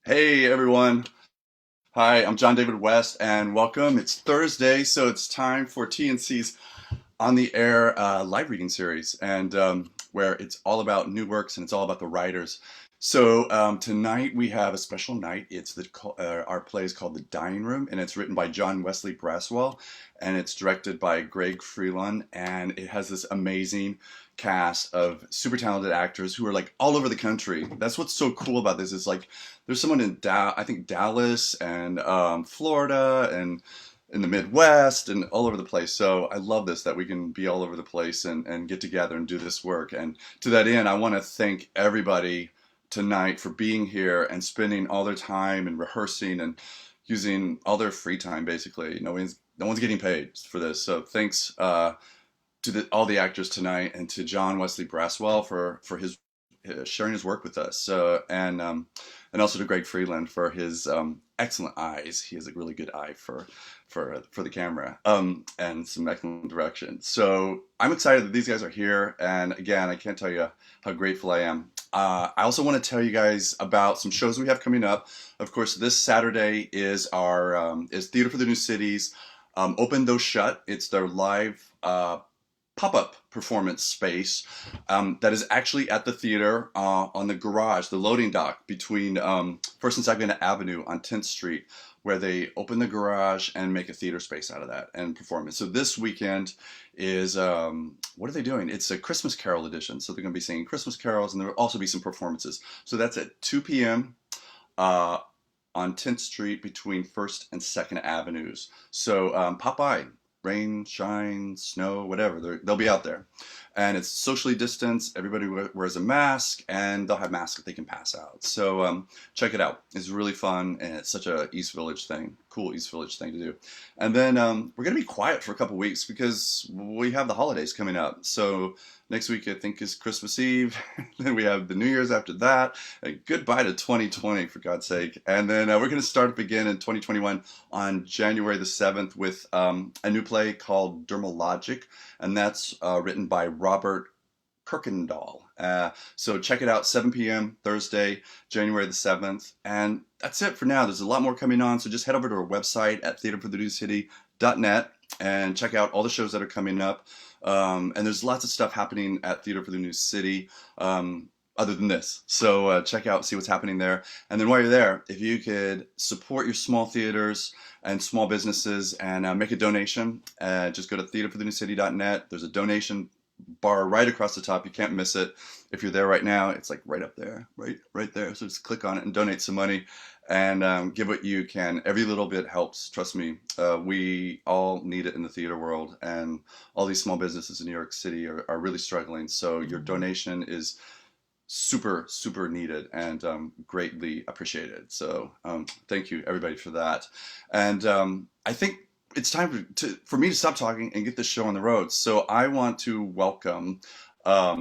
Hey everyone. Hi, I'm John David West and welcome. It's Thursday, so it's time for TNC's On the Air live reading series, and where it's all about new works and it's all about the writers. So tonight we have a special night. Our play is called The Dining Room, and it's written by John Wesley Braswell, and it's directed by Greg Freelon, and it has this amazing cast of super talented actors who are like all over the country. That's what's so cool about this. Is like there's someone in I think Dallas and Florida and in the Midwest and all over the place. So I love this that we can be all over the place and get together and do this work. And to that end, I want to thank everybody tonight for being here and spending all their time and rehearsing and using all their free time basically. No one's getting paid for this. So thanks to all the actors tonight and to John Wesley Braswell for his sharing his work with us, and also to Greg Freeland for his excellent eyes. He has a really good eye for the camera, and some excellent direction. So I'm excited that these guys are here, and again, I can't tell you how grateful I am. I also want to tell you guys about some shows we have coming up. Of course, this Saturday is our is Theater for the New Cities. Open Though Shut. It's their live pop-up performance space that is actually at the theater on the garage, the loading dock between First and Second Avenue on 10th Street, where they open the garage and make a theater space out of that and perform it. So this weekend is, what are they doing? It's a Christmas Carol edition. So they're going to be singing Christmas carols, and there will also be some performances. So that's at 2 p.m. On 10th Street between First and Second Avenues. So pop by. Rain, shine, snow, whatever, they'll be out there. And it's socially distanced. Everybody wears a mask, and they'll have masks that they can pass out. So check it out. It's really fun, and it's such a East Village thing, cool East Village thing to do. And then we're going to be quiet for a couple weeks because we have the holidays coming up. So next week, I think, is Christmas Eve. Then we have the New Year's after that. And goodbye to 2020, for God's sake. And then we're going to start up again in 2021 on January the 7th with a new play called Dermalogic, and that's written by Robert Kirkendall. So check it out, 7 p.m. Thursday, January the 7th. And that's it for now. There's a lot more coming on, so just head over to our website at theaterforthenewcity.net and check out all the shows that are coming up. And there's lots of stuff happening at Theater for the New City other than this. So check out, see what's happening there. And then while you're there, if you could support your small theaters and small businesses and make a donation, just go to theaterforthenewcity.net. There's a donation bar right across the top. You can't miss it. If you're there right now, it's like right up there, right there. So just click on it and donate some money and give what you can. Every little bit helps. Trust me. We all need it in the theater world, and all these small businesses in New York City are really struggling. So your donation is super, super needed and greatly appreciated. So thank you everybody for that. And I think it's time for me to stop talking and get this show on the road. So I want to welcome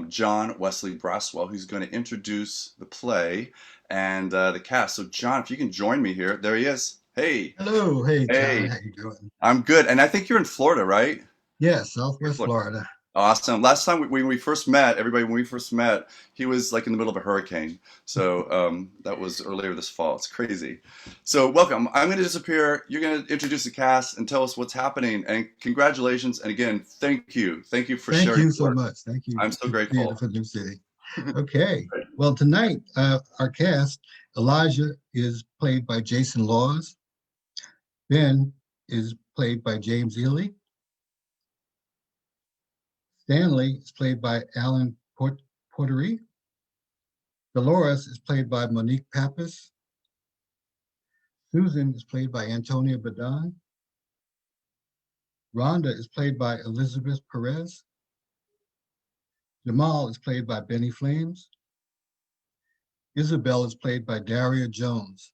John Wesley Braswell, who's going to introduce the play and the cast. So John, if you can join me here. There he is. Hey. Hello, hey John, Hey. how you doing? I'm good. And I think you're in Florida, right? Yeah, You're in Southwest Florida. Florida. Awesome. Last time when we first met, everybody, when we first met, he was like in the middle of a hurricane. So that was earlier this fall. It's crazy. So welcome. I'm going to disappear. You're going to introduce the cast and tell us what's happening. And congratulations. And again, thank you. Thank you for Thank sharing you your so work. much. Thank you I'm so to Theater grateful. for New City. Okay, well tonight our cast, Elijah is played by Jason Laws. Ben is played by James Ealy. Stanley is played by Alan Porterie. Delores is played by Monique Pappas. Susan is played by Antonia Badon. Rhonda is played by Elizabeth Perez. Jamal is played by Benny Flames. Isabel is played by Daria Jones.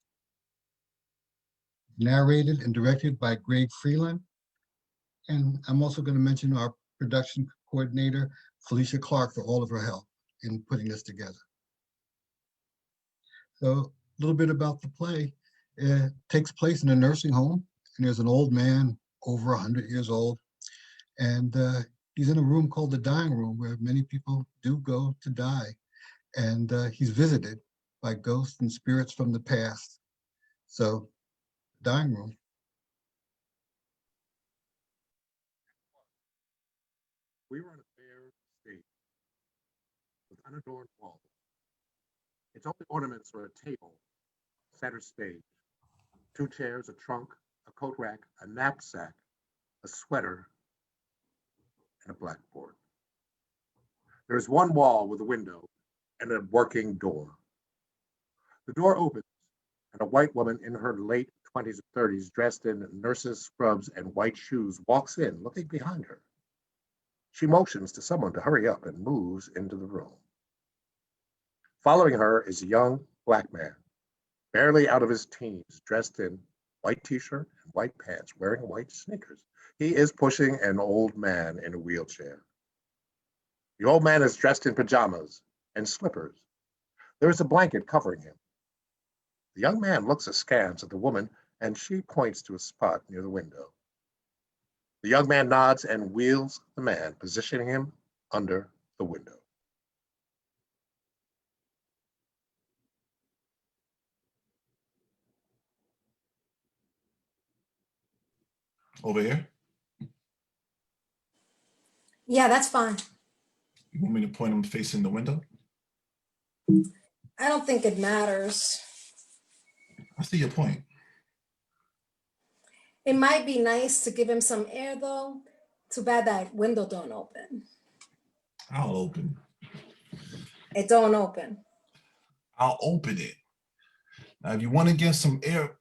Narrated and directed by Greg Freeland. And I'm also going to mention our production coordinator, Felicia Clark, for all of her help in putting this together. So a little bit about the play. It takes place in a nursing home, and there's an old man over 100 years old, and he's in a room called the dying room where many people do go to die. And he's visited by ghosts and spirits from the past. So, dining room. We were on a bare stage with unadorned walls. Its only ornaments were a table, center stage, 2 chairs, a trunk, a coat rack, a knapsack, a sweater, and a blackboard. There is one wall with a window and a working door. The door opens, and a white woman in her late 20s or 30s, dressed in nurse's scrubs and white shoes, walks in, looking behind her. She motions to someone to hurry up and moves into the room. Following her is a young black man, barely out of his teens, dressed in white t-shirt and white pants, wearing white sneakers. He is pushing an old man in a wheelchair. The old man is dressed in pajamas and slippers. There is a blanket covering him. The young man looks askance at the woman, and she points to a spot near the window. The young man nods and wheels the man, positioning him under the window. Over here? Yeah, that's fine. You want me to point him facing the window? I don't think it matters. I see your point. It might be nice to give him some air though. Too bad that window don't open. I'll open. It don't open. I'll open it. Now, if you want to get some air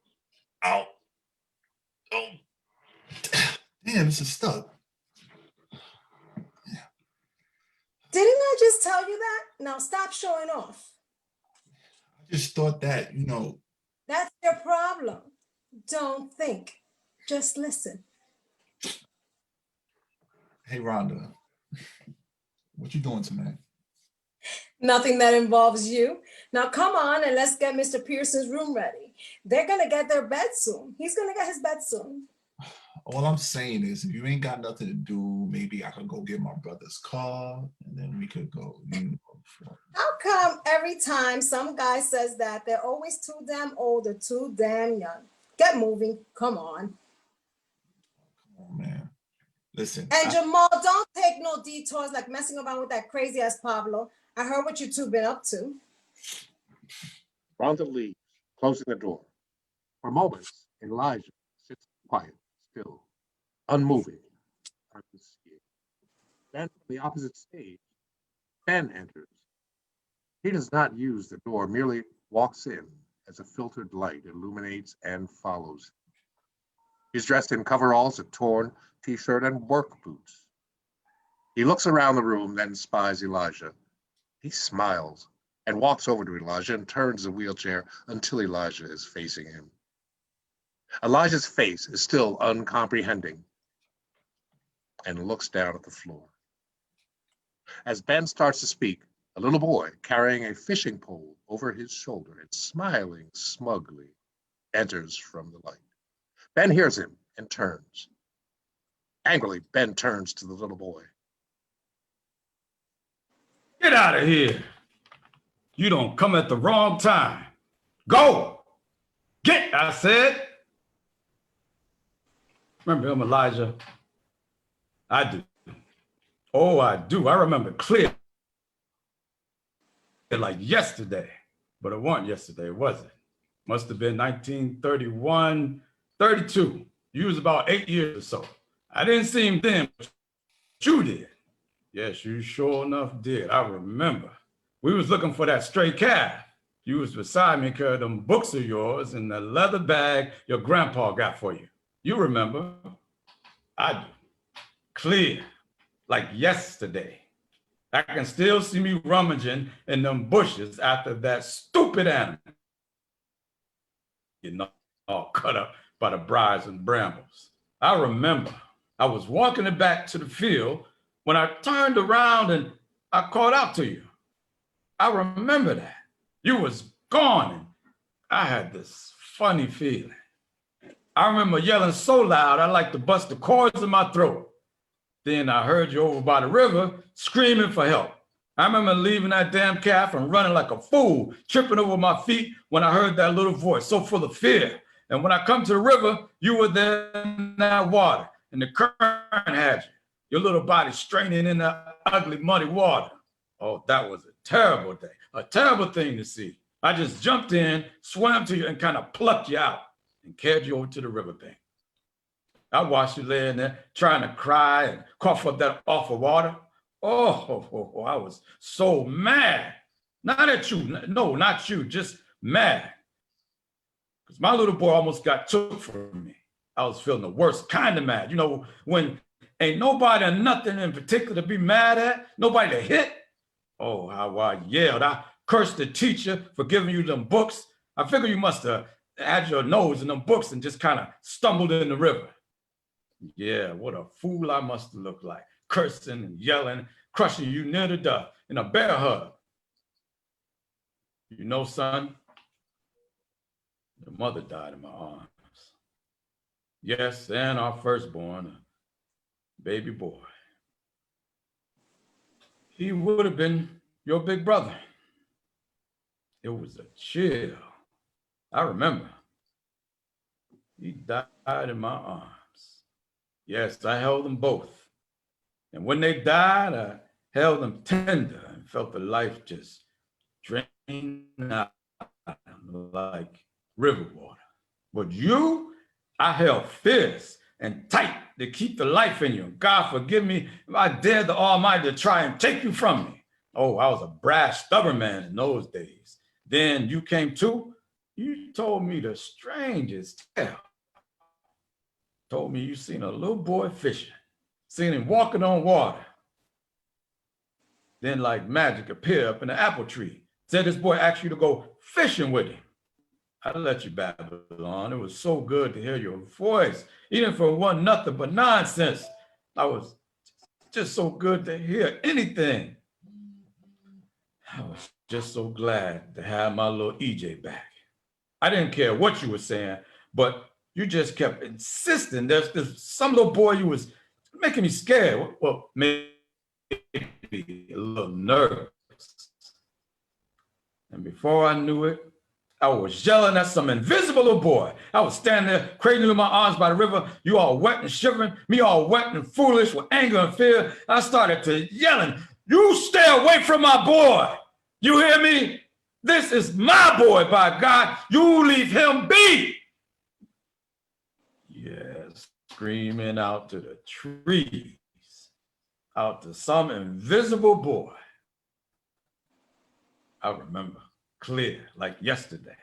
out. Oh, damn, this is stuck. Didn't I just tell you that? Now stop showing off. I just thought that, That's your problem. Don't think. Just listen. Hey, Rhonda, what you doing tonight? Nothing that involves you. Now come on and let's get Mr. Pearson's room ready. They're gonna get their bed soon. He's gonna get his bed soon. All I'm saying is, if you ain't got nothing to do, maybe I could go get my brother's car, and then we could go. How come every time some guy says that, they're always too damn old or too damn young? Get moving. Come on. Come on, man. Listen. And Jamal, don't take no detours like messing around with that crazy ass Pablo. I heard what you two been up to. Rhonda leaves, closing the door. For moments, Elijah sits quiet, still, unmoving. Then from the opposite stage, Ben enters. He does not use the door, merely walks in as a filtered light illuminates and follows. He's dressed in coveralls, a torn t-shirt, and work boots. He looks around the room, then spies Elijah. He smiles and walks over to Elijah and turns the wheelchair until Elijah is facing him. Elijah's face is still uncomprehending and looks down at the floor. As Ben starts to speak, a little boy carrying a fishing pole over his shoulder and smiling smugly enters from the light. Ben hears him and turns. Angrily, Ben turns to the little boy. Get out of here. You don't come at the wrong time. Go. Get, I said. Remember him, Elijah? I do. Oh, I do. I remember clear. Like yesterday. But it wasn't yesterday, was it? Must have been 1931, 32. You was about 8 years or so. I didn't see him then, but you did. Yes, you sure enough did. I remember. We was looking for that stray calf. You was beside me carrying them books of yours in the leather bag your grandpa got for you. You remember? I do. Clear, like yesterday. I can still see me rummaging in them bushes after that stupid animal. You know, all cut up by the briars and brambles. I remember I was walking it back to the field when I turned around and I called out to you. I remember that. You was gone and I had this funny feeling. I remember yelling so loud I like to bust the cords in my throat. Then I heard you over by the river screaming for help. I remember leaving that damn calf and running like a fool, tripping over my feet when I heard that little voice, so full of fear. And when I come to the river, you were there in that water, and the current had you, your little body straining in the ugly, muddy water. Oh, that was a terrible day, a terrible thing to see. I just jumped in, swam to you, and kind of plucked you out and carried you over to the riverbank. I watched you laying there trying to cry and cough up that awful water. Oh, I was so mad. Not at you, no, not you, just mad. Because my little boy almost got took from me. I was feeling the worst kind of mad. You know, when ain't nobody or nothing in particular to be mad at, nobody to hit. Oh, how I yelled. I cursed the teacher for giving you them books. I figure you must have had your nose in them books and just kind of stumbled in the river. Yeah, what a fool I must have looked like, cursing and yelling, crushing you near to death in a bear hug. You know, son, your mother died in my arms. Yes, and our firstborn, a baby boy. He would have been your big brother. It was a chill. I remember. He died in my arms. Yes, I held them both. And when they died, I held them tender and felt the life just drain out like river water. But you, I held fierce and tight to keep the life in you. God forgive me if I dared the Almighty to try and take you from me. Oh, I was a brash, stubborn man in those days. Then you came to, you told me the strangest tale. Told me you seen a little boy fishing, seen him walking on water. Then like magic appeared up in the apple tree. Said this boy asked you to go fishing with him. I let you babble on. It was so good to hear your voice, even for one nothing but nonsense. I was just so good to hear anything. I was just so glad to have my little EJ back. I didn't care what you were saying, but you just kept insisting. There's some little boy you was making me scared. Well, maybe a little nervous. And before I knew it, I was yelling at some invisible little boy. I was standing there cradling my arms by the river, you all wet and shivering, me all wet and foolish with anger and fear. I started to yelling, you stay away from my boy. You hear me? This is my boy, by God. You leave him be. Yes, screaming out to the trees, out to some invisible boy. I remember clear, like yesterday.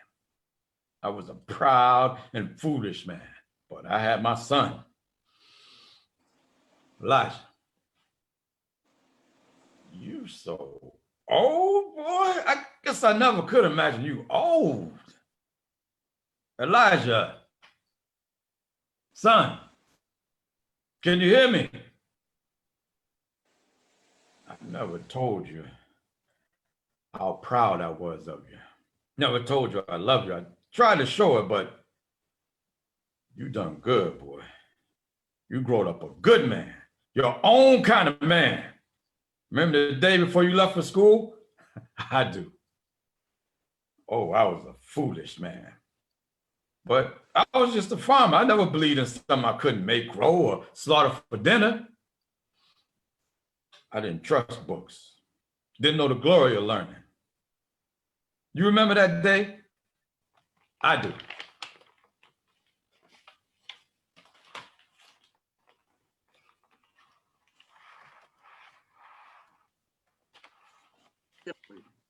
I was a proud and foolish man, but I had my son, Elijah. You so old, boy? I guess I never could imagine you old. Elijah, son, can you hear me? I never told you how proud I was of you. Never told you I loved you. I tried to show it, but you done good, boy. You growed up a good man, your own kind of man. Remember the day before you left for school? I do. Oh, I was a foolish man. But I was just a farmer. I never believed in something I couldn't make grow or slaughter for dinner. I didn't trust books. Didn't know the glory of learning. You remember that day? I do.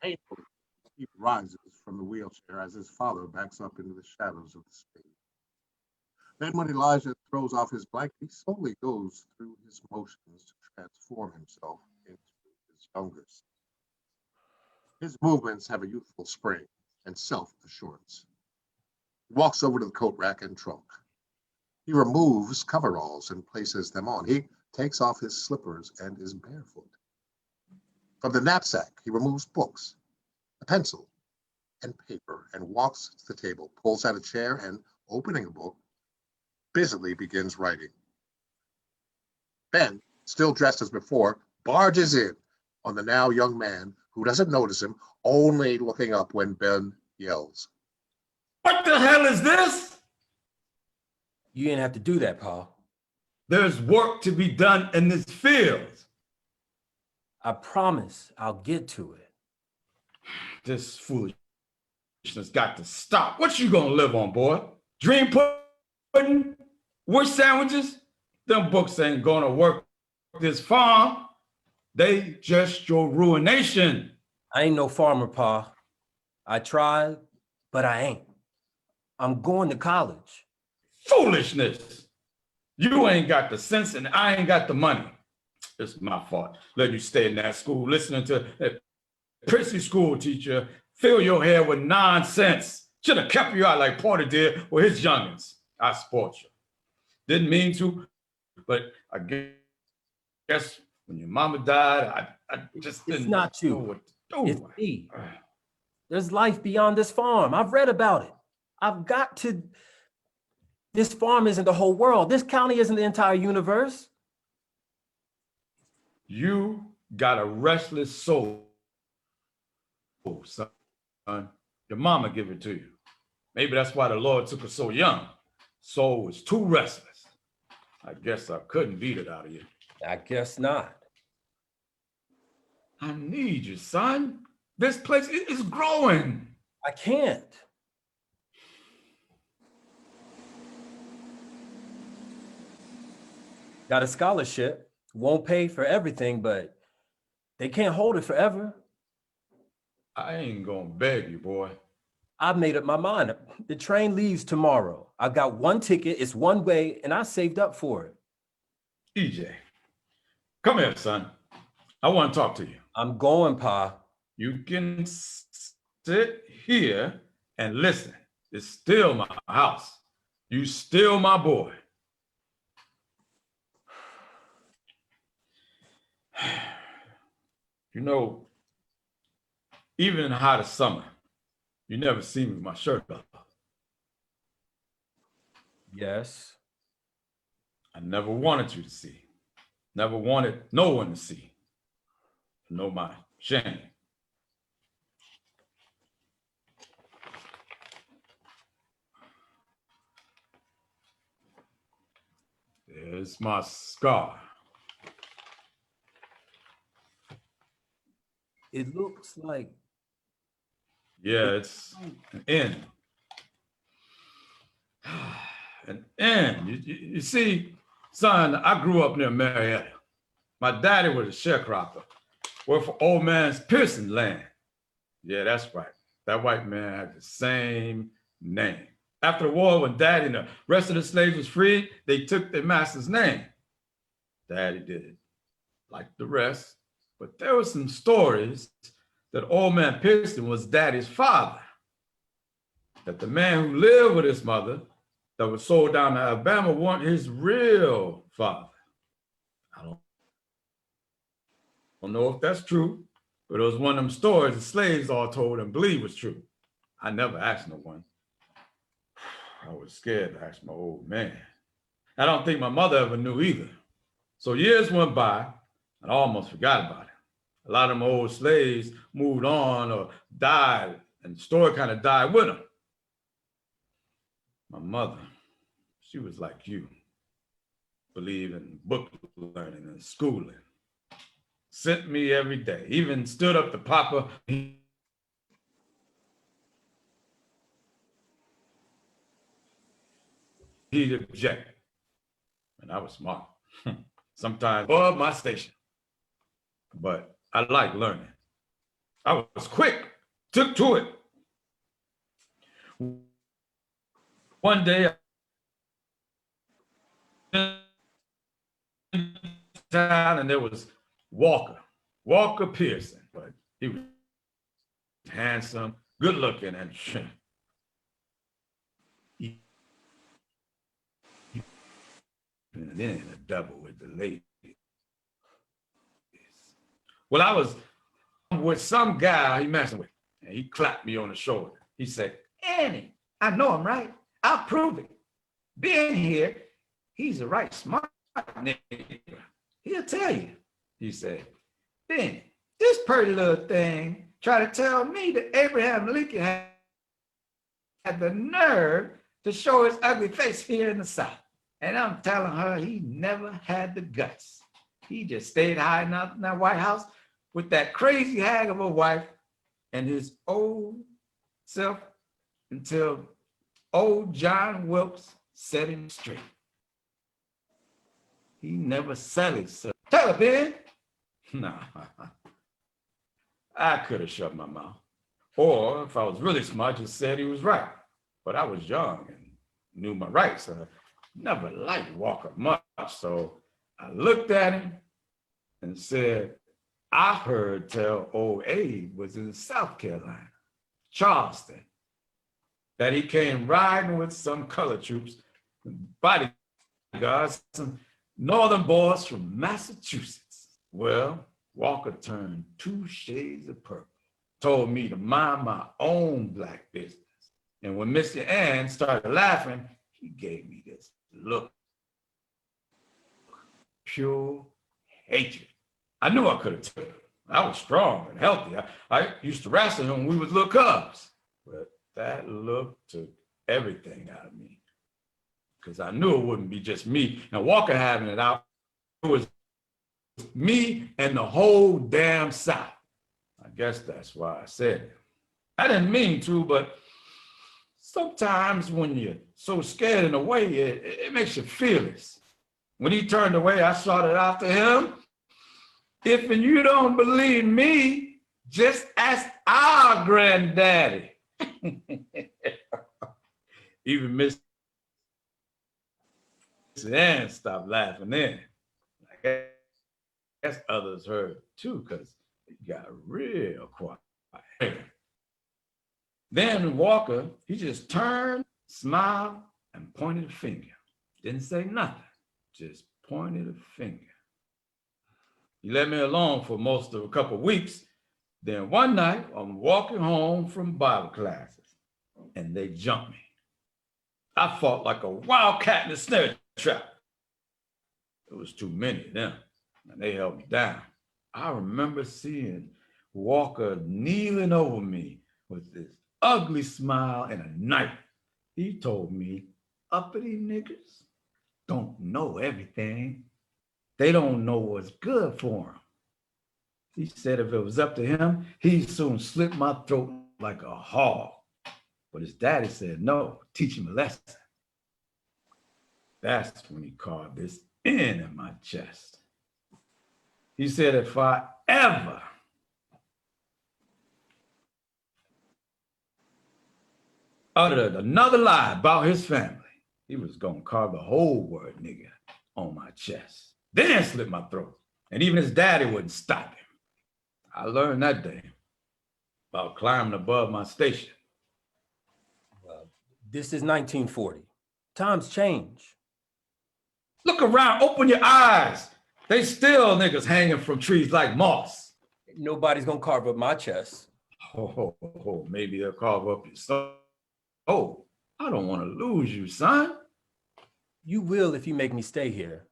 Painfully, he rises from the wheelchair as his father backs up into the shadows of the stage. Then when Elijah throws off his blanket, he slowly goes through his motions to transform himself into his younger self. His movements have a youthful spring and self-assurance. He walks over to the coat rack and trunk. He removes coveralls and places them on. He takes off his slippers and is barefoot. From the knapsack, he removes books, a pencil, and paper, and walks to the table, pulls out a chair, and, opening a book, busily begins writing. Ben, still dressed as before, barges in on the now young man, who doesn't notice him, only looking up when Ben yells. What the hell is this? You didn't have to do that, Pa. There's work to be done in this field. I promise I'll get to it. This foolishness got to stop. What you gonna live on, boy? Dream pudding? Wish sandwiches? Them books ain't gonna work this farm. They just your ruination. I ain't no farmer, Pa. I tried, but I ain't. I'm going to college. Foolishness. You ain't got the sense and I ain't got the money. It's my fault. Let you stay in that school listening to that prissy school teacher fill your head with nonsense. Should have kept you out like Porter did with his youngins. I spoiled you. Didn't mean to, but I guess when your mama died, I just didn't know what to do. It's me. There's life beyond this farm. I've read about it. I've got to. This farm isn't the whole world. This county isn't the entire universe. You got a restless soul, son. Your mama give it to you. Maybe that's why the Lord took her so young. Soul was too restless. I guess I couldn't beat it out of you. I guess not. I need you, son. This place is growing. I can't. Got a scholarship. Won't pay for everything, but they can't hold it forever. I ain't gonna beg you, boy. I've made up my mind. The train leaves tomorrow. I've got one ticket, it's one way, and I saved up for it. EJ, come here, son. I want to talk to you. I'm going, Pa. You can sit here and listen. It's still my house. You still my boy. You know, even in the hottest summer, you never see me with my shirt off. Yes. I never wanted you to see. Never wanted no one to see. Know my shame. There's my scar. It looks like. Yeah, it's an N. An N. You see, son, I grew up near Marietta. My daddy was a sharecropper. Worked for old man's Pearson land. Yeah, that's right. That white man had the same name. After the war, when Daddy and the rest of the slaves was freed, they took their master's name. Daddy did it, like the rest. But there were some stories that old man Pearson was Daddy's father. That the man who lived with his mother that was sold down to Alabama wasn't his real father. I don't know if that's true, but it was one of them stories the slaves all told and believed was true. I never asked no one. I was scared to ask my old man. I don't think my mother ever knew either. So years went by, and I almost forgot about it. A lot of them old slaves moved on or died, and the story kind of died with them. My mother, she was like you, believed in book learning and schooling. Sent me every day, even stood up to Papa. He'd object, and I was smart. Sometimes above my station, but I like learning. I was quick, took to it. One day, town, and there was Walker Pearson, but he was handsome, good looking, and then a double with the ladies. Well, I was with some guy he messing with, and he clapped me on the shoulder. He said, "Annie, I know him, right? I'll prove it. Being here, he's a right smart nigga. He'll tell you." He said, "Then this pretty little thing tried to tell me that Abraham Lincoln had the nerve to show his ugly face here in the South. And I'm telling her he never had the guts. He just stayed hiding out in that White House with that crazy hag of a wife and his old self until old John Wilkes set him straight. He never said it, sir. Tell her, Ben. Nah, I could have shut my mouth. Or if I was really smart, just said he was right. But I was young and knew my rights. I never liked Walker much. So I looked at him and said, I heard tell old Abe was in South Carolina, Charleston, that he came riding with some colored troops, bodyguards, some northern boys from Massachusetts. Well, Walker turned 2 shades of purple, told me to mind my own black business. And when Mr. Ann started laughing, he gave me this look, pure hatred. I knew I could have took it. I was strong and healthy. I used to wrestle him when we was little cubs. But that look took everything out of me. Because I knew it wouldn't be just me and Walker having it out. It was me and the whole damn South. I guess that's why I said it. I didn't mean to, but sometimes when you're so scared in a way, it makes you fearless. When he turned away, I shouted out to him, if and you don't believe me, just ask our granddaddy. Even Miss Ann stopped laughing then. I guess others heard too, because it got real quiet. Then Walker, he just turned, smiled, and pointed a finger. Didn't say nothing, just pointed a finger. He let me alone for most of a couple of weeks. Then one night, I'm walking home from Bible classes, and they jumped me. I fought like a wildcat in a snare trap. It was too many of them, and they held me down. I remember seeing Walker kneeling over me with this ugly smile and a knife. He told me, uppity niggas don't know everything. They don't know what's good for them. He said if it was up to him, he'd soon slit my throat like a hog. But his daddy said, no, teach him a lesson. That's when he carved this in my chest. He said if I ever uttered another lie about his family, he was gonna carve the whole word nigga on my chest, then slit my throat. And even his daddy wouldn't stop him. I learned that day about climbing above my station. Well, this is 1940. Times change. Look around, open your eyes. They still niggas hanging from trees like moss. Nobody's gonna carve up my chest. Oh, maybe they'll carve up your soul. Oh, I don't want to lose you, son. You will if you make me stay here.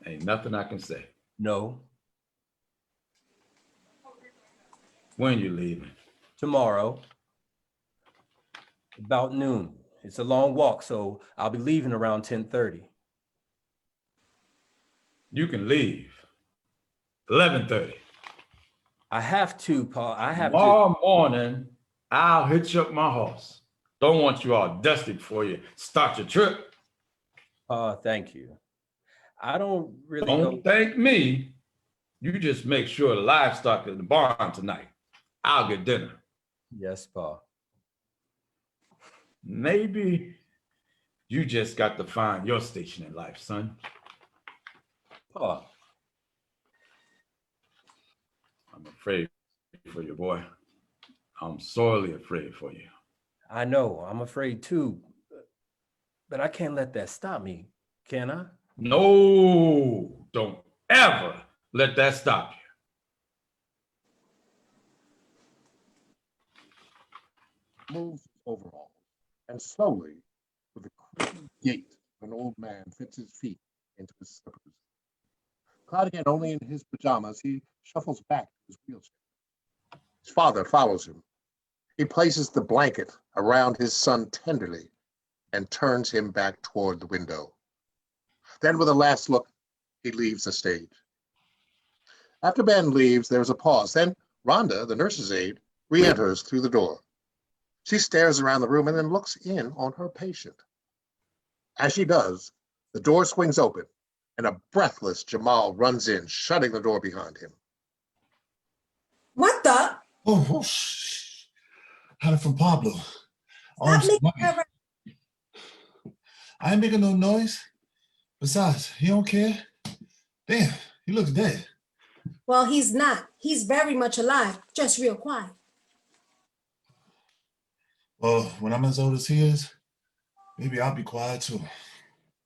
Ain't nothing I can say. No. When you leaving? Tomorrow, about noon. It's a long walk, so I'll be leaving around 10:30. You can leave. 11:30. I have to, Paul. I have Tomorrow morning, I'll hitch up my horse. Don't want you all dusty before you start your trip. Thank you. I don't really Don't thank me. You just make sure the livestock is in the barn tonight. I'll get dinner. Yes, Pa. Maybe you just got to find your station in life, son. Pa. I'm afraid for you, boy. I'm sorely afraid for you. I know, I'm afraid too, but I can't let that stop me, can I? No, don't ever let that stop you. Moves overalls, and slowly, with a creaky gait, an old man fits his feet into his slippers. Clad again only in his pajamas, he shuffles back to his wheelchair. His father follows him. He places the blanket around his son tenderly and turns him back toward the window. Then with a last look, he leaves the stage. After Ben leaves, there's a pause. Then Rhonda, the nurse's aide, re-enters through the door. She stares around the room and then looks in on her patient. As she does, the door swings open and a breathless Jamal runs in, shutting the door behind him. What the? Oh, had it from Pablo. Stop making her. I ain't making no noise. Besides, he don't care. Damn, he looks dead. Well, he's not. He's very much alive, just real quiet. Well, when I'm as old as he is, maybe I'll be quiet too.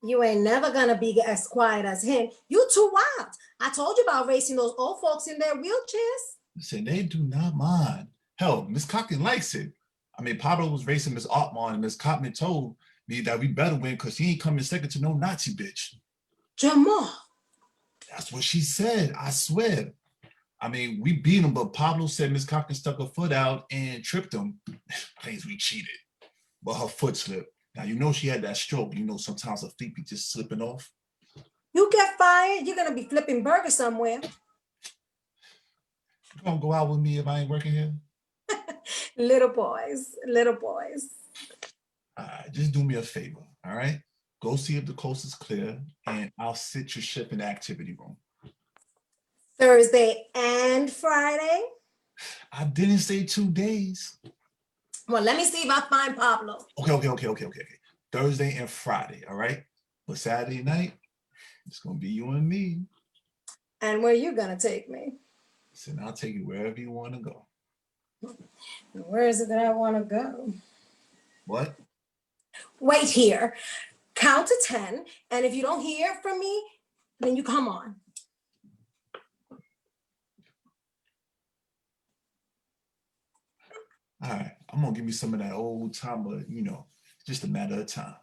You ain't never gonna be as quiet as him. You too wild. I told you about racing those old folks in their wheelchairs. Listen, they do not mind. Hell, Miss Cochran likes it. I mean, Pablo was racing Miss Altman, and Miss Cochran told me that we better win because he ain't coming second to no Nazi bitch. Jamal. That's what she said, I swear. I mean, we beat him, but Pablo said Miss Cochran stuck her foot out and tripped him. Claims we cheated, but her foot slipped. Now, you know she had that stroke. You know sometimes her feet be just slipping off. You get fired, you're gonna be flipping burgers somewhere. You gonna go out with me if I ain't working here? Little boys, little boys. All right, just do me a favor, all right? Go see if the coast is clear, and I'll sit your ship in the activity room. Thursday and Friday? I didn't say 2 days. Well, let me see if I find Pablo. Okay. Thursday and Friday, all right? But Saturday night, it's gonna be you and me. And where you gonna take me? Listen, I'll take you wherever you wanna go. Where is it that I wanna go? What? Wait here. Count to 10, and if you don't hear from me, then you come on. All right, I'm gonna give me some of that old time, but you know, it's just a matter of time.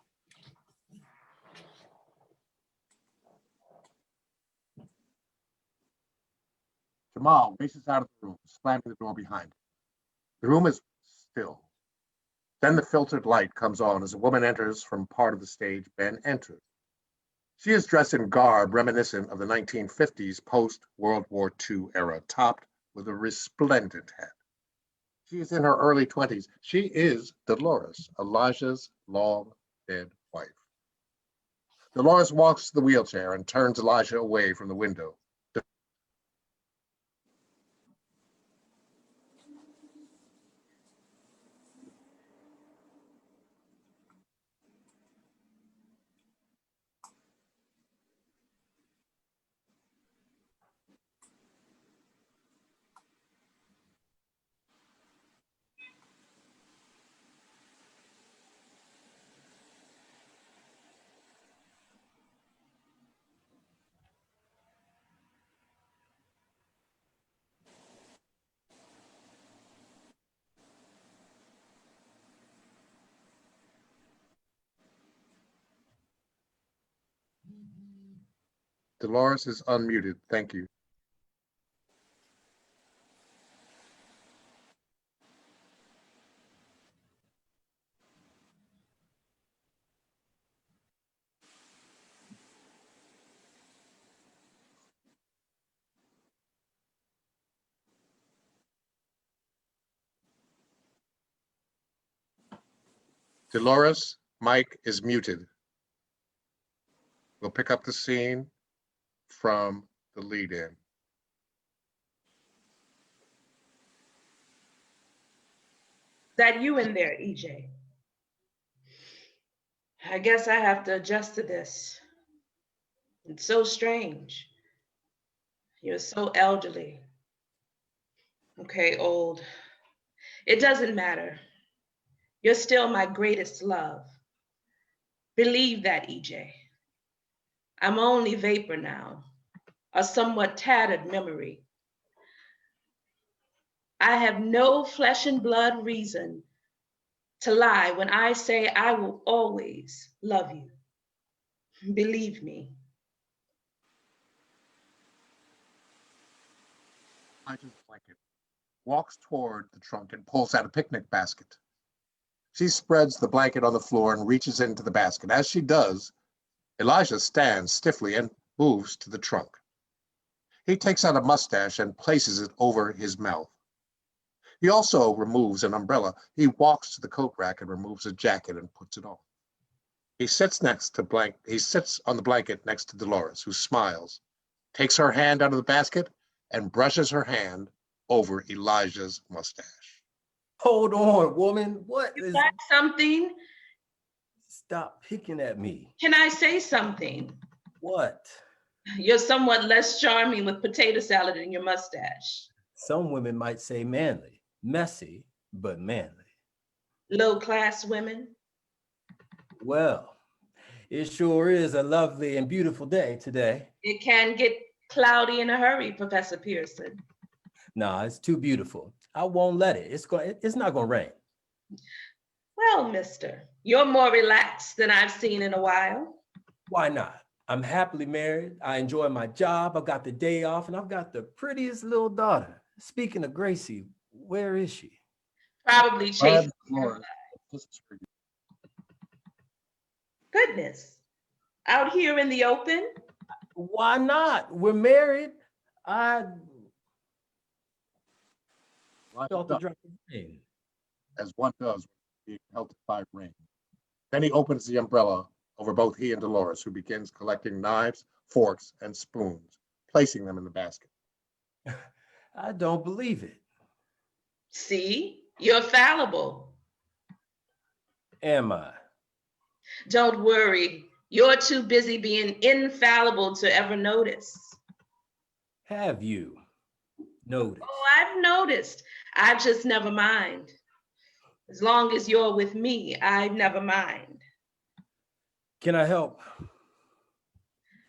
Jamal races out of the room, slamming the door behind him. The room is still. Then the filtered light comes on as a woman enters from part of the stage Ben entered. She is dressed in garb reminiscent of the 1950s post-World War II era, topped with a resplendent hat. She is in her early 20s. She is Delores, Elijah's long-dead wife. Delores walks to the wheelchair and turns Elijah away from the window. Delores is unmuted. Thank you. Delores, mic is muted. We'll pick up the scene from the lead in. That you in there, EJ? I guess I have to adjust to this. It's so strange. You're so elderly. Okay, old. It doesn't matter. You're still my greatest love. Believe that, EJ. I'm only vapor now, a somewhat tattered memory. I have no flesh and blood reason to lie when I say I will always love you. Believe me. Elijah's blanket walks toward the trunk and pulls out a picnic basket. She spreads the blanket on the floor and reaches into the basket. As she does, Elijah stands stiffly and moves to the trunk. He takes out a mustache and places it over his mouth. He also removes an umbrella. He walks to the coat rack and removes a jacket and puts it on. He sits on the blanket next to Delores, who smiles, takes her hand out of the basket, and brushes her hand over Elijah's mustache. Hold on, woman. What Is is? that something? Stop picking at me. Can I say something? What? You're somewhat less charming with potato salad in your mustache. Some women might say manly, messy, but manly. Low-class women. Well, it sure is a lovely and beautiful day today. It can get cloudy in a hurry, Professor Pearson. Nah, it's too beautiful. I won't let it. It's not gonna rain. Well, mister, you're more relaxed than I've seen in a while. Why not? I'm happily married. I enjoy my job. I've got the day off, and I've got the prettiest little daughter. Speaking of Gracie, where is she? Probably chasing. Delores, this is for you. Goodness. Out here in the open? Why not? We're married. I felt the drop of rain. As one does when being pelted by rain. Then he opens the umbrella over both he and Delores, who begins collecting knives, forks, and spoons, placing them in the basket. I don't believe it. See, you're fallible. Am I? Don't worry. You're too busy being infallible to ever notice. Have you noticed? Oh, I've noticed. I just never mind. As long as you're with me, I never mind. Can I help?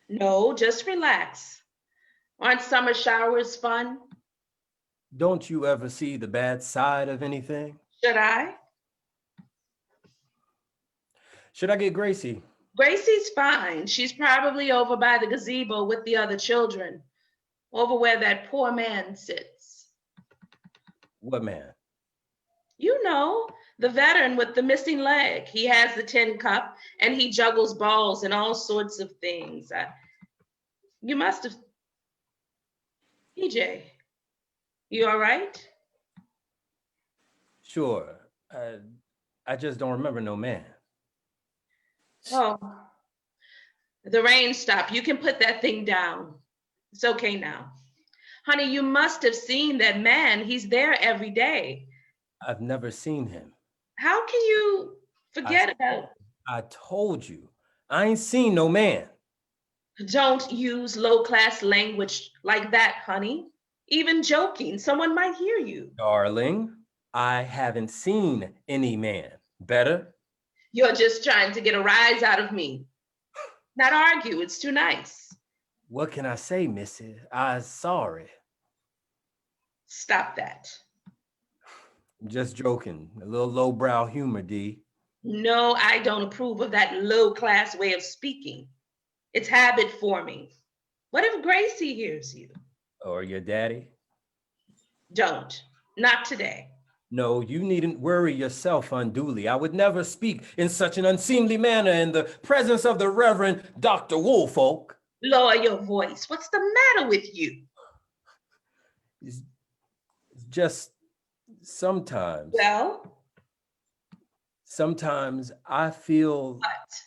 No, just relax. Aren't summer showers fun? Don't you ever see the bad side of anything? Should I? Should I get Gracie? Gracie's fine. She's probably over by the gazebo with the other children, over where that poor man sits. What man? You know, the veteran with the missing leg. He has the tin cup and he juggles balls and all sorts of things. You must have. EJ, you all right? Sure. I just don't remember no man. Oh, the rain stopped. You can put that thing down. It's okay now. Honey, you must have seen that man. He's there every day. I've never seen him. How can you forget about it? I told you, I ain't seen no man. Don't use low-class language like that, honey. Even joking, someone might hear you. Darling, I haven't seen any man. Better? You're just trying to get a rise out of me. Not argue, it's too nice. What can I say, missy? I'm sorry. Stop that. I'm just joking. A little lowbrow humor, D. No, I don't approve of that low-class way of speaking. It's habit forming. What if Gracie hears you? Or your daddy? Don't. Not today. No, you needn't worry yourself unduly. I would never speak in such an unseemly manner in the presence of the Reverend Dr. Woolfolk. Lower your voice. What's the matter with you? It's just sometimes. Well? Sometimes I feel. What?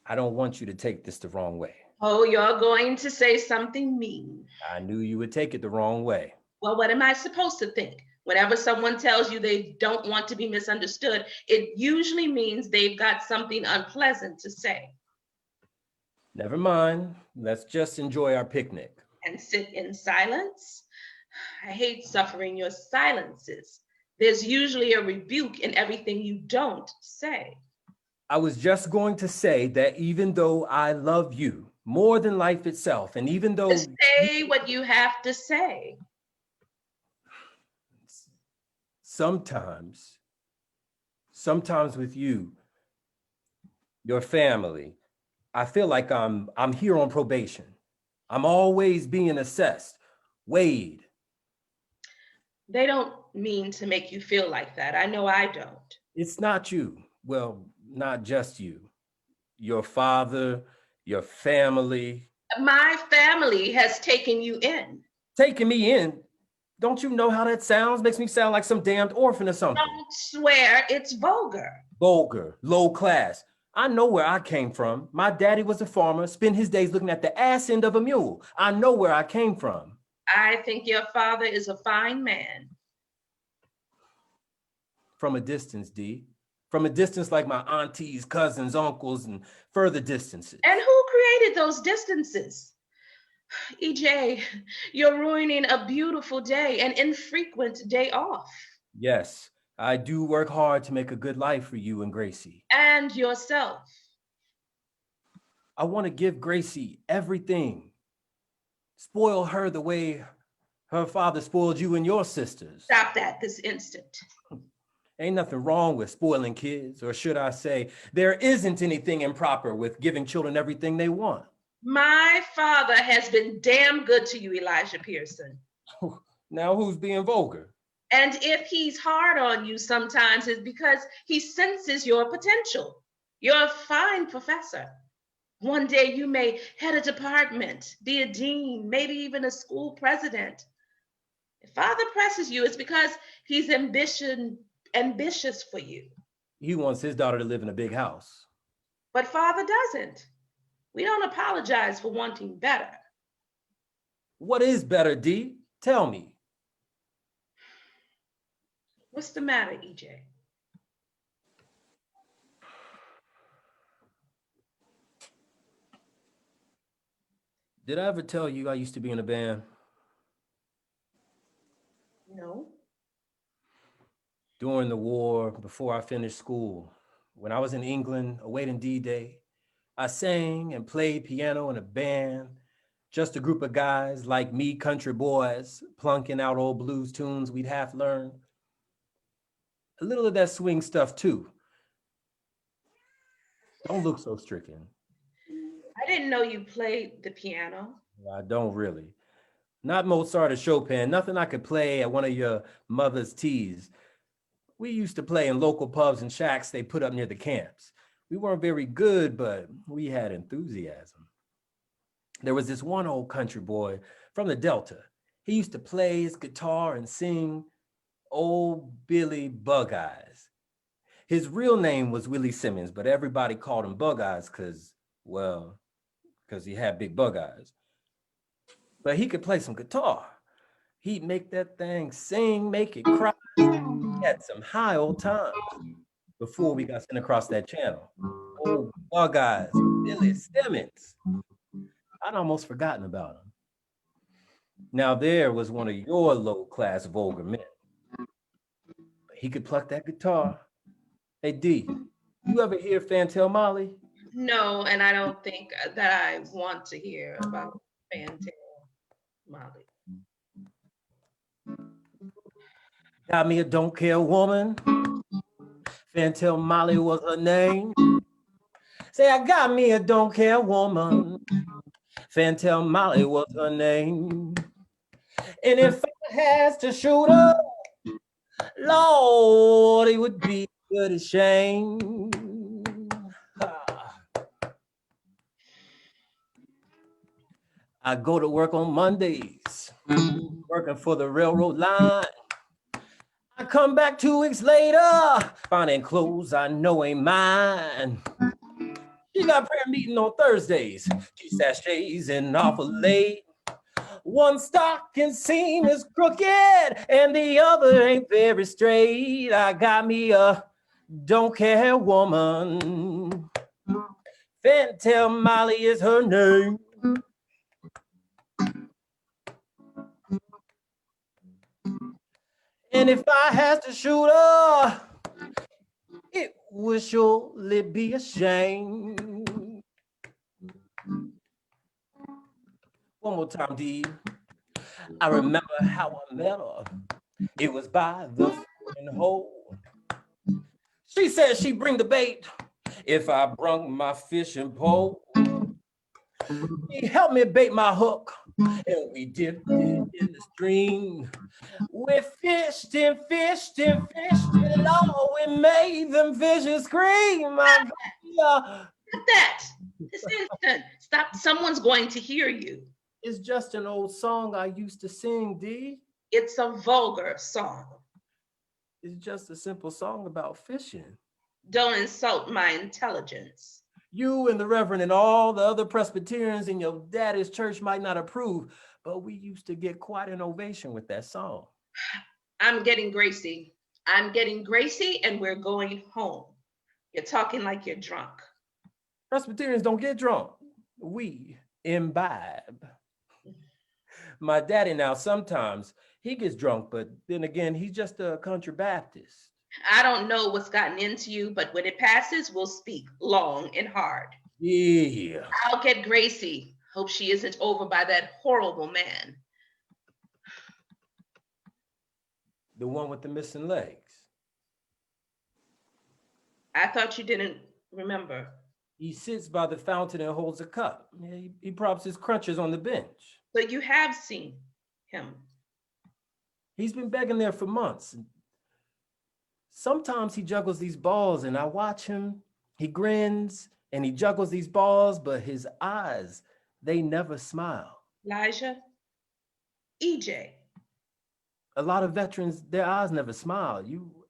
I don't want you to take this the wrong way. Oh, you're going to say something mean. I knew you would take it the wrong way. Well, what am I supposed to think? Whenever someone tells you they don't want to be misunderstood, it usually means they've got something unpleasant to say. Never mind. Let's just enjoy our picnic. And sit in silence? I hate suffering your silences. There's usually a rebuke in everything you don't say. I was just going to say that even though I love you more than life itself, and even though— Just say what you have to say. Sometimes with you, your family, I feel like I'm here on probation. I'm always being assessed, weighed. They don't mean to make you feel like that. I know I don't. It's not you. Well, not just you. Your father, your family. My family has taken you in. Taking me in. Don't you know how that sounds? Makes me sound like some damned orphan or something. Don't swear, it's vulgar. Vulgar, low class. I know where I came from. My daddy was a farmer, spent his days looking at the ass end of a mule. I know where I came from. I think your father is a fine man. From a distance, D. From a distance like my aunties, cousins, uncles, and further distances. And who created those distances? EJ, you're ruining a beautiful day, an infrequent day off. Yes, I do work hard to make a good life for you and Gracie. And yourself. I want to give Gracie everything. Spoil her the way her father spoiled you and your sisters. Stop that this instant. Ain't nothing wrong with spoiling kids, or should I say, there isn't anything improper with giving children everything they want. My father has been damn good to you, Elijah Pearson. Now who's being vulgar? And if he's hard on you sometimes, it's because he senses your potential. You're a fine professor. One day you may head a department, be a dean, maybe even a school president. If father presses you, it's because he's ambitious for you. He wants his daughter to live in a big house. But father doesn't. We don't apologize for wanting better. What is better, D? Tell me. What's the matter, EJ? Did I ever tell you I used to be in a band? No. During the war, before I finished school, when I was in England awaiting D-Day, I sang and played piano in a band, just a group of guys like me, country boys, plunking out old blues tunes we'd half learned. A little of that swing stuff too. Don't look so stricken. I didn't know you played the piano. I don't really. Not Mozart or Chopin, nothing I could play at one of your mother's teas. We used to play in local pubs and shacks they put up near the camps. We weren't very good, but we had enthusiasm. There was this one old country boy from the Delta. He used to play his guitar and sing Old Billy Bug Eyes. His real name was Willie Simmons, but everybody called him Bug Eyes because he had big bug eyes. But he could play some guitar. He'd make that thing sing, make it cry. He had some high old times before we got sent across that channel. Old Bug Eyes, Billy Simmons. I'd almost forgotten about him. Now there was one of your low-class vulgar men. He could pluck that guitar. Hey D, you ever hear Fantail Molly? No, and I don't think that I want to hear about Fantail Molly. Got me a don't care woman. Fantail Molly was her name. Say I got me a don't care woman. Fantail Molly was her name. And if I has to shoot her, Lord, it would be good as shame. I go to work on Mondays, working for the railroad line. I come back 2 weeks later, finding clothes I know ain't mine. She got prayer meeting on Thursdays. She sashays in awful late. One stocking seam is crooked and the other ain't very straight. I got me a don't care woman. Fantail Molly is her name. And if I had to shoot her, it would surely be a shame. One more time, D. I remember how I met her. It was by the f***ing hole. She said she'd bring the bait if I brung my fishing pole. She helped me bait my hook And we dipped it in the stream. We fished and fished and fished it all. We made them fishes scream. Stop that this instant. Stop. Someone's going to hear you. It's just an old song I used to sing, D. It's a vulgar song. It's just a simple song about fishing. Don't insult my intelligence. You and the Reverend and all the other Presbyterians in your daddy's church might not approve, but we used to get quite an ovation with that song. I'm getting Gracie. I'm getting Gracie, and we're going home. You're talking like you're drunk. Presbyterians don't get drunk. We imbibe. My daddy now, sometimes he gets drunk, but then again, he's just a country Baptist. I don't know what's gotten into you, but when it passes, we'll speak long and hard. Yeah. I'll get Gracie. Hope she isn't over by that horrible man. The one with the missing legs. I thought you didn't remember. He sits by the fountain and holds a cup. He props his crutches on the bench. So you have seen him. He's been begging there for months. Sometimes he juggles these balls and I watch him. He grins and he juggles these balls, but his eyes, they never smile. Elijah, EJ. A lot of veterans, their eyes never smile.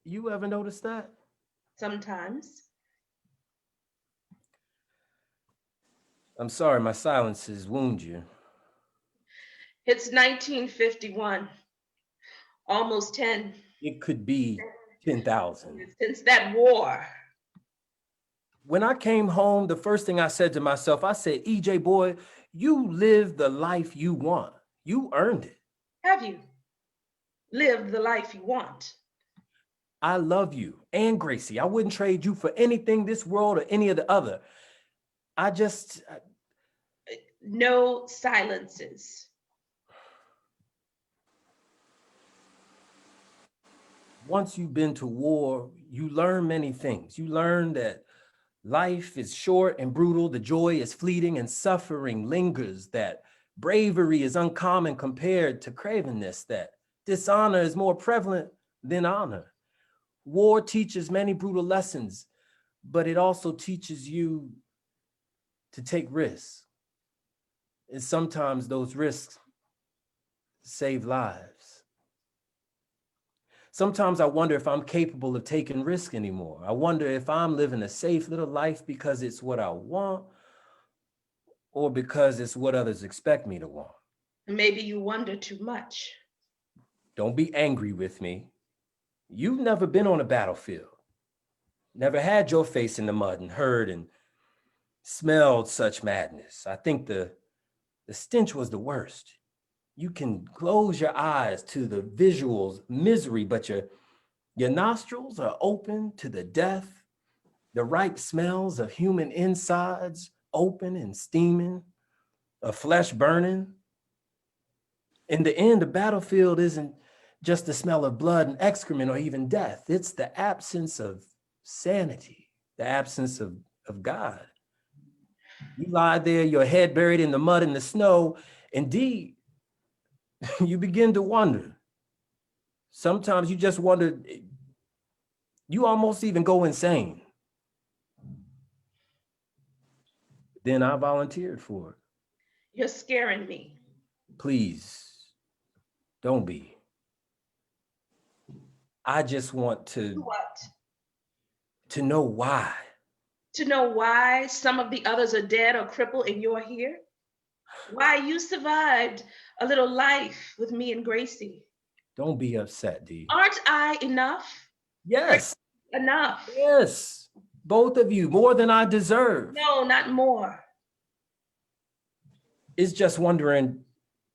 You ever notice that? Sometimes. I'm sorry, my silences wound you. It's 1951. Almost 10. It could be 10,000. Since that war. When I came home, the first thing I said to myself, I said, EJ boy, you live the life you want. You earned it. Have you lived the life you want? I love you and Gracie. I wouldn't trade you for anything this world or any of the other. No silences. Once you've been to war, you learn many things. You learn that life is short and brutal, the joy is fleeting and suffering lingers, that bravery is uncommon compared to cravenness, that dishonor is more prevalent than honor. War teaches many brutal lessons, but it also teaches you to take risks. And sometimes those risks save lives. Sometimes I wonder if I'm capable of taking risk anymore. I wonder if I'm living a safe little life because it's what I want or because it's what others expect me to want. Maybe you wonder too much. Don't be angry with me. You've never been on a battlefield, never had your face in the mud and heard and smelled such madness. I think the stench was the worst. You can close your eyes to the visuals, misery, but your nostrils are open to the death, the ripe smells of human insides, open and steaming, of flesh burning. In the end, the battlefield isn't just the smell of blood and excrement or even death. It's the absence of sanity, the absence of God. You lie there, your head buried in the mud and the snow. Indeed, you begin to wonder. Sometimes you just wonder, you almost even go insane. Then I volunteered for it. You're scaring me. Please, don't be. I just want to What? To know why. To know why some of the others are dead or crippled and you're here? Why you survived a little life with me and Gracie? Don't be upset, D. Aren't I enough? Yes. Enough. Yes. Both of you, more than I deserve. No, not more. It's just wondering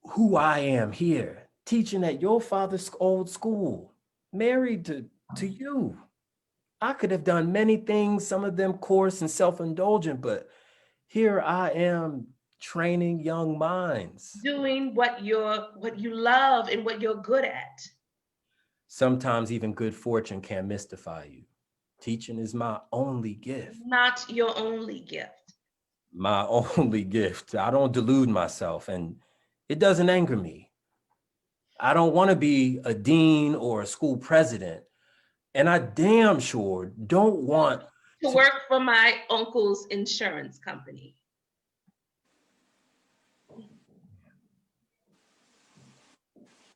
who I am here, teaching at your father's old school, married to you. I could have done many things, some of them coarse and self-indulgent, but here I am training young minds. Doing what you love and what you're good at. Sometimes even good fortune can mystify you. Teaching is my only gift. Not your only gift. My only gift. I don't delude myself. And It doesn't anger me. I don't want to be a dean or a school president. And I damn sure don't want To work for my uncle's insurance company.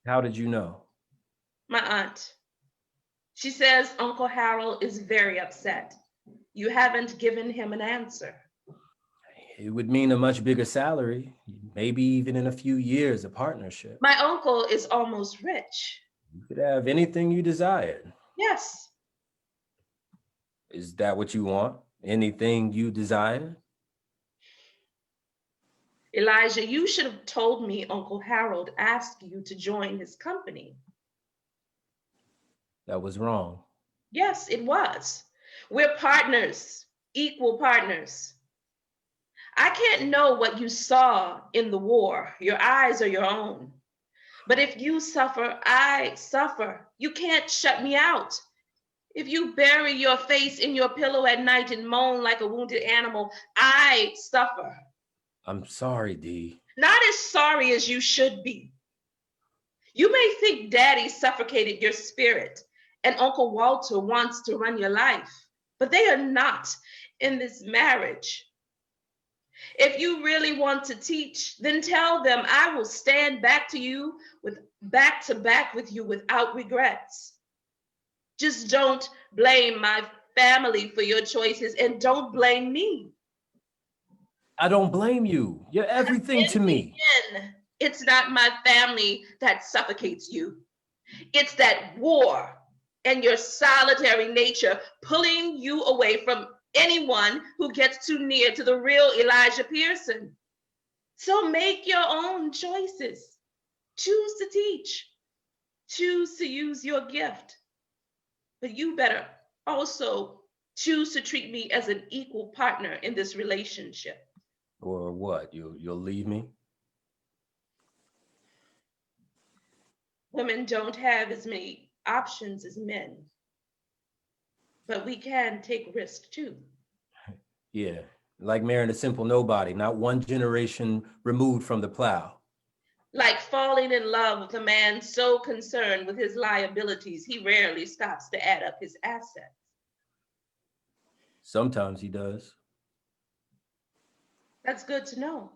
How did you know? My aunt. She says Uncle Harold is very upset. You haven't given him an answer. It would mean a much bigger salary, maybe even in a few years of partnership. My uncle is almost rich. You could have anything you desired. Yes. Is that what you want? Anything you desire? Elijah, you should have told me Uncle Harold asked you to join his company. That was wrong. Yes, it was. We're partners, equal partners. I can't know what you saw in the war. Your eyes are your own. But if you suffer, I suffer. You can't shut me out. If you bury your face in your pillow at night and moan like a wounded animal, I suffer. I'm sorry, Dee. Not as sorry as you should be. You may think Daddy suffocated your spirit and Uncle Walter wants to run your life, but they are not in this marriage. If you really want to teach, then tell them I will stand back to you with back to back with you without regrets. Just don't blame my family for your choices and don't blame me. I don't blame you. You're everything to me. Again, it's not my family that suffocates you. It's that war and your solitary nature pulling you away from anyone who gets too near to the real Elijah Pearson. So make your own choices. Choose to teach. Choose to use your gift. But you better also choose to treat me as an equal partner in this relationship. Or what? You'll leave me? Women don't have as many options as men, but we can take risks too. Yeah, like marrying a simple nobody, not one generation removed from the plow. Like falling in love with a man so concerned with his liabilities, he rarely stops to add up his assets. Sometimes he does. That's good to know.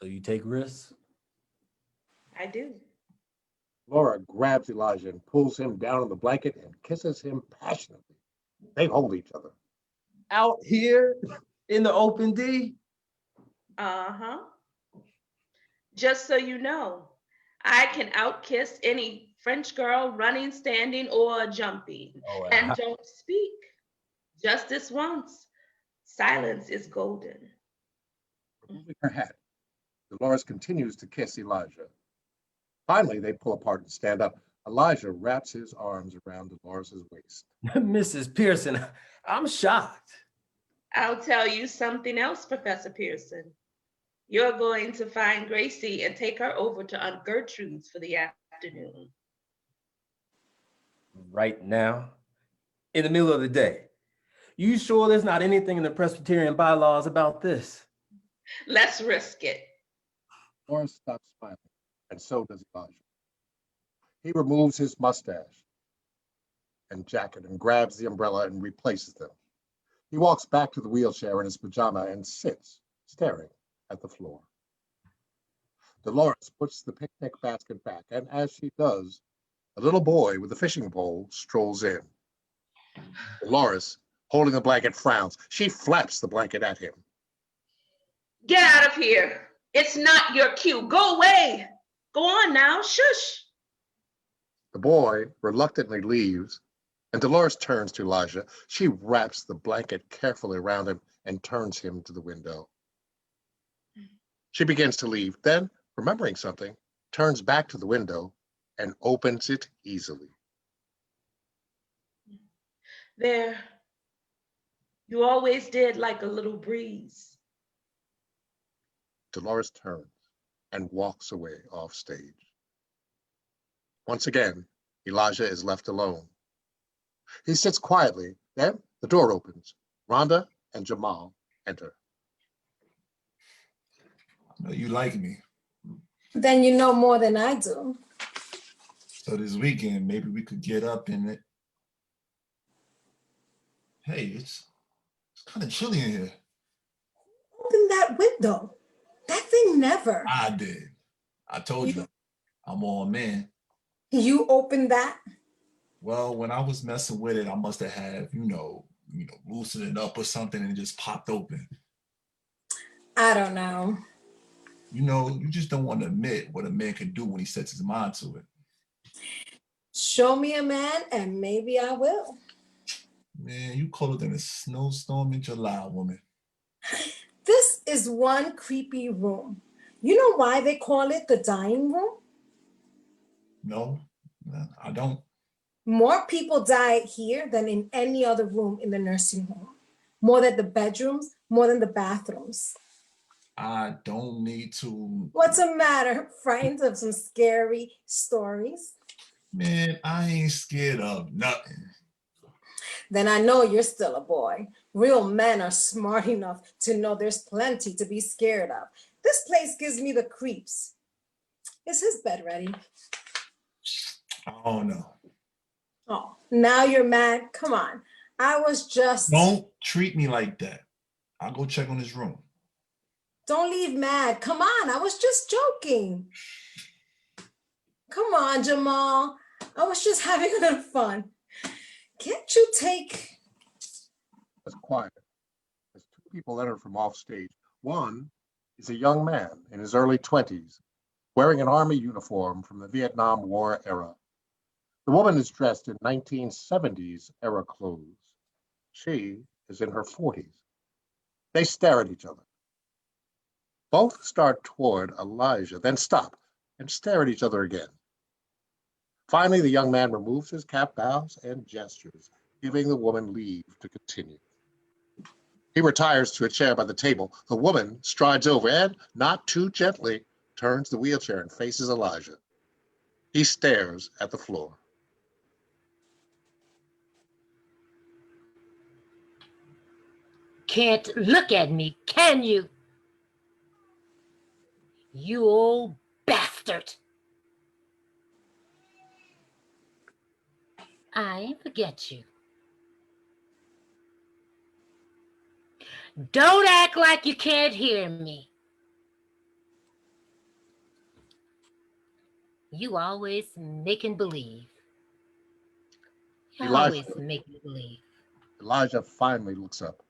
So you take risks? I do. Laura grabs Elijah and pulls him down on the blanket and kisses him passionately. They hold each other. Out here in the open, D? Uh-huh. Just so you know, I can outkiss any French girl running, standing, or jumping. Oh, And don't speak. Just this once. Silence is golden. Removing her hat, Delores continues to kiss Elijah. Finally, they pull apart and stand up. Elijah wraps his arms around Dolores' waist. Mrs. Pearson, I'm shocked. I'll tell you something else, Professor Pearson. You're going to find Gracie and take her over to Aunt Gertrude's for the afternoon. Right now? In the middle of the day? You sure there's not anything in the Presbyterian bylaws about this? Let's risk it. Dolores stops smiling, and so does Elijah. He removes his mustache and jacket and grabs the umbrella and replaces them. He walks back to the wheelchair in his pajama and sits, staring at the floor. Delores puts the picnic basket back, and as she does, a little boy with a fishing pole strolls in. Delores, holding the blanket, frowns. She flaps the blanket at him. Get out of here. It's not your cue. Go away. Go on now. Shush. The boy reluctantly leaves, and Delores turns to Elijah. She wraps the blanket carefully around him and turns him to the window. She begins to leave, then, remembering something, turns back to the window and opens it easily. There. You always did like a little breeze. Delores turns and walks away off stage. Once again, Elijah is left alone. He sits quietly, then the door opens. Rhonda and Jamal enter. I know you like me. Then you know more than I do. So this weekend, maybe we could get up in it. Hey, it's kind of chilly in here. Open that window. That thing never. I did. I told you, I'm all man. You opened that? Well, when I was messing with it, I must have had, loosened it up or something and it just popped open. I don't know. You just don't want to admit what a man can do when he sets his mind to it. Show me a man and maybe I will. Man, you colder than a snowstorm in July, woman. This is one creepy room. You know why they call it the dying room? No, I don't. More people died here than in any other room in the nursing home. More than the bedrooms, more than the bathrooms. I don't need to. What's the matter? Frightened of some scary stories? Man, I ain't scared of nothing. Then I know you're still a boy. Real men are smart enough to know there's plenty to be scared of. This place gives me the creeps. Is his bed ready? I don't know. Oh, now you're mad? Come on. I was just... Don't treat me like that. I'll go check on his room. Don't leave mad. Come on, I was just joking. Come on, Jamal. I was just having a little fun. Can't you take... It's quiet as two people enter from off stage. One is a young man in his early 20s, wearing an army uniform from the Vietnam War era. The woman is dressed in 1970s era clothes. She is in her 40s. They stare at each other. Both start toward Elijah, then stop and stare at each other again. Finally, the young man removes his cap, bows, and gestures, giving the woman leave to continue. He retires to a chair by the table. The woman strides over and, not too gently, turns the wheelchair and faces Elijah. He stares at the floor. Can't look at me, can you? You old bastard. I ain't forget you. Don't act like you can't hear me. You always making believe. You always making believe. Elijah finally looks up,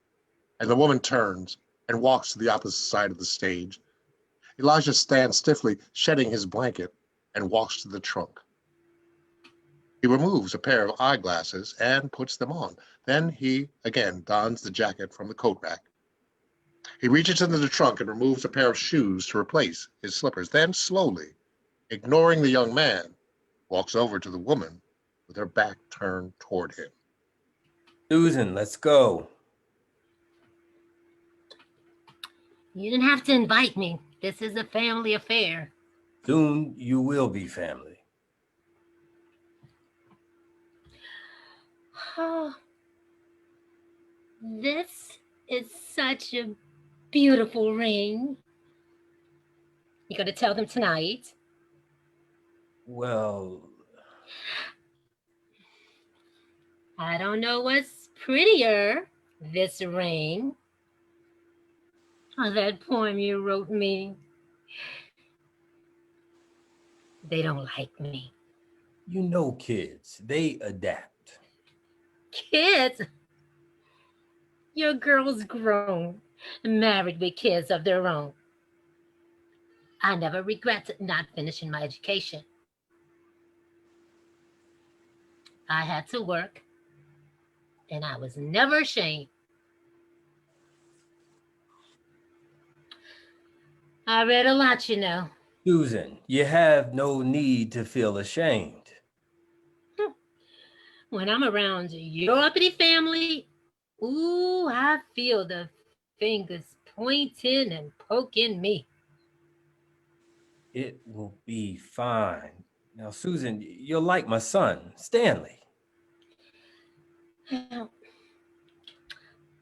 and the woman turns and walks to the opposite side of the stage. Elijah stands stiffly, shedding his blanket, and walks to the trunk. He removes a pair of eyeglasses and puts them on. Then he again dons the jacket from the coat rack. He reaches into the trunk and removes a pair of shoes to replace his slippers. Then slowly, ignoring the young man, walks over to the woman with her back turned toward him. Susan, let's go. You didn't have to invite me. This is a family affair. Soon you will be family. Oh, this is such a beautiful ring. You gonna tell them tonight? Well, I don't know what's prettier, this ring or that poem you wrote me. They don't like me. you know kids, they adapt. Kids? Your girl's grown, married with kids of their own. I never regret not finishing my education. I had to work, and I was never ashamed. I read a lot, you know. Susan, you have no need to feel ashamed. When I'm around your uppity family, ooh, I feel the fingers pointing and poking me. It will be fine. Now, Susan, you're like my son, Stanley.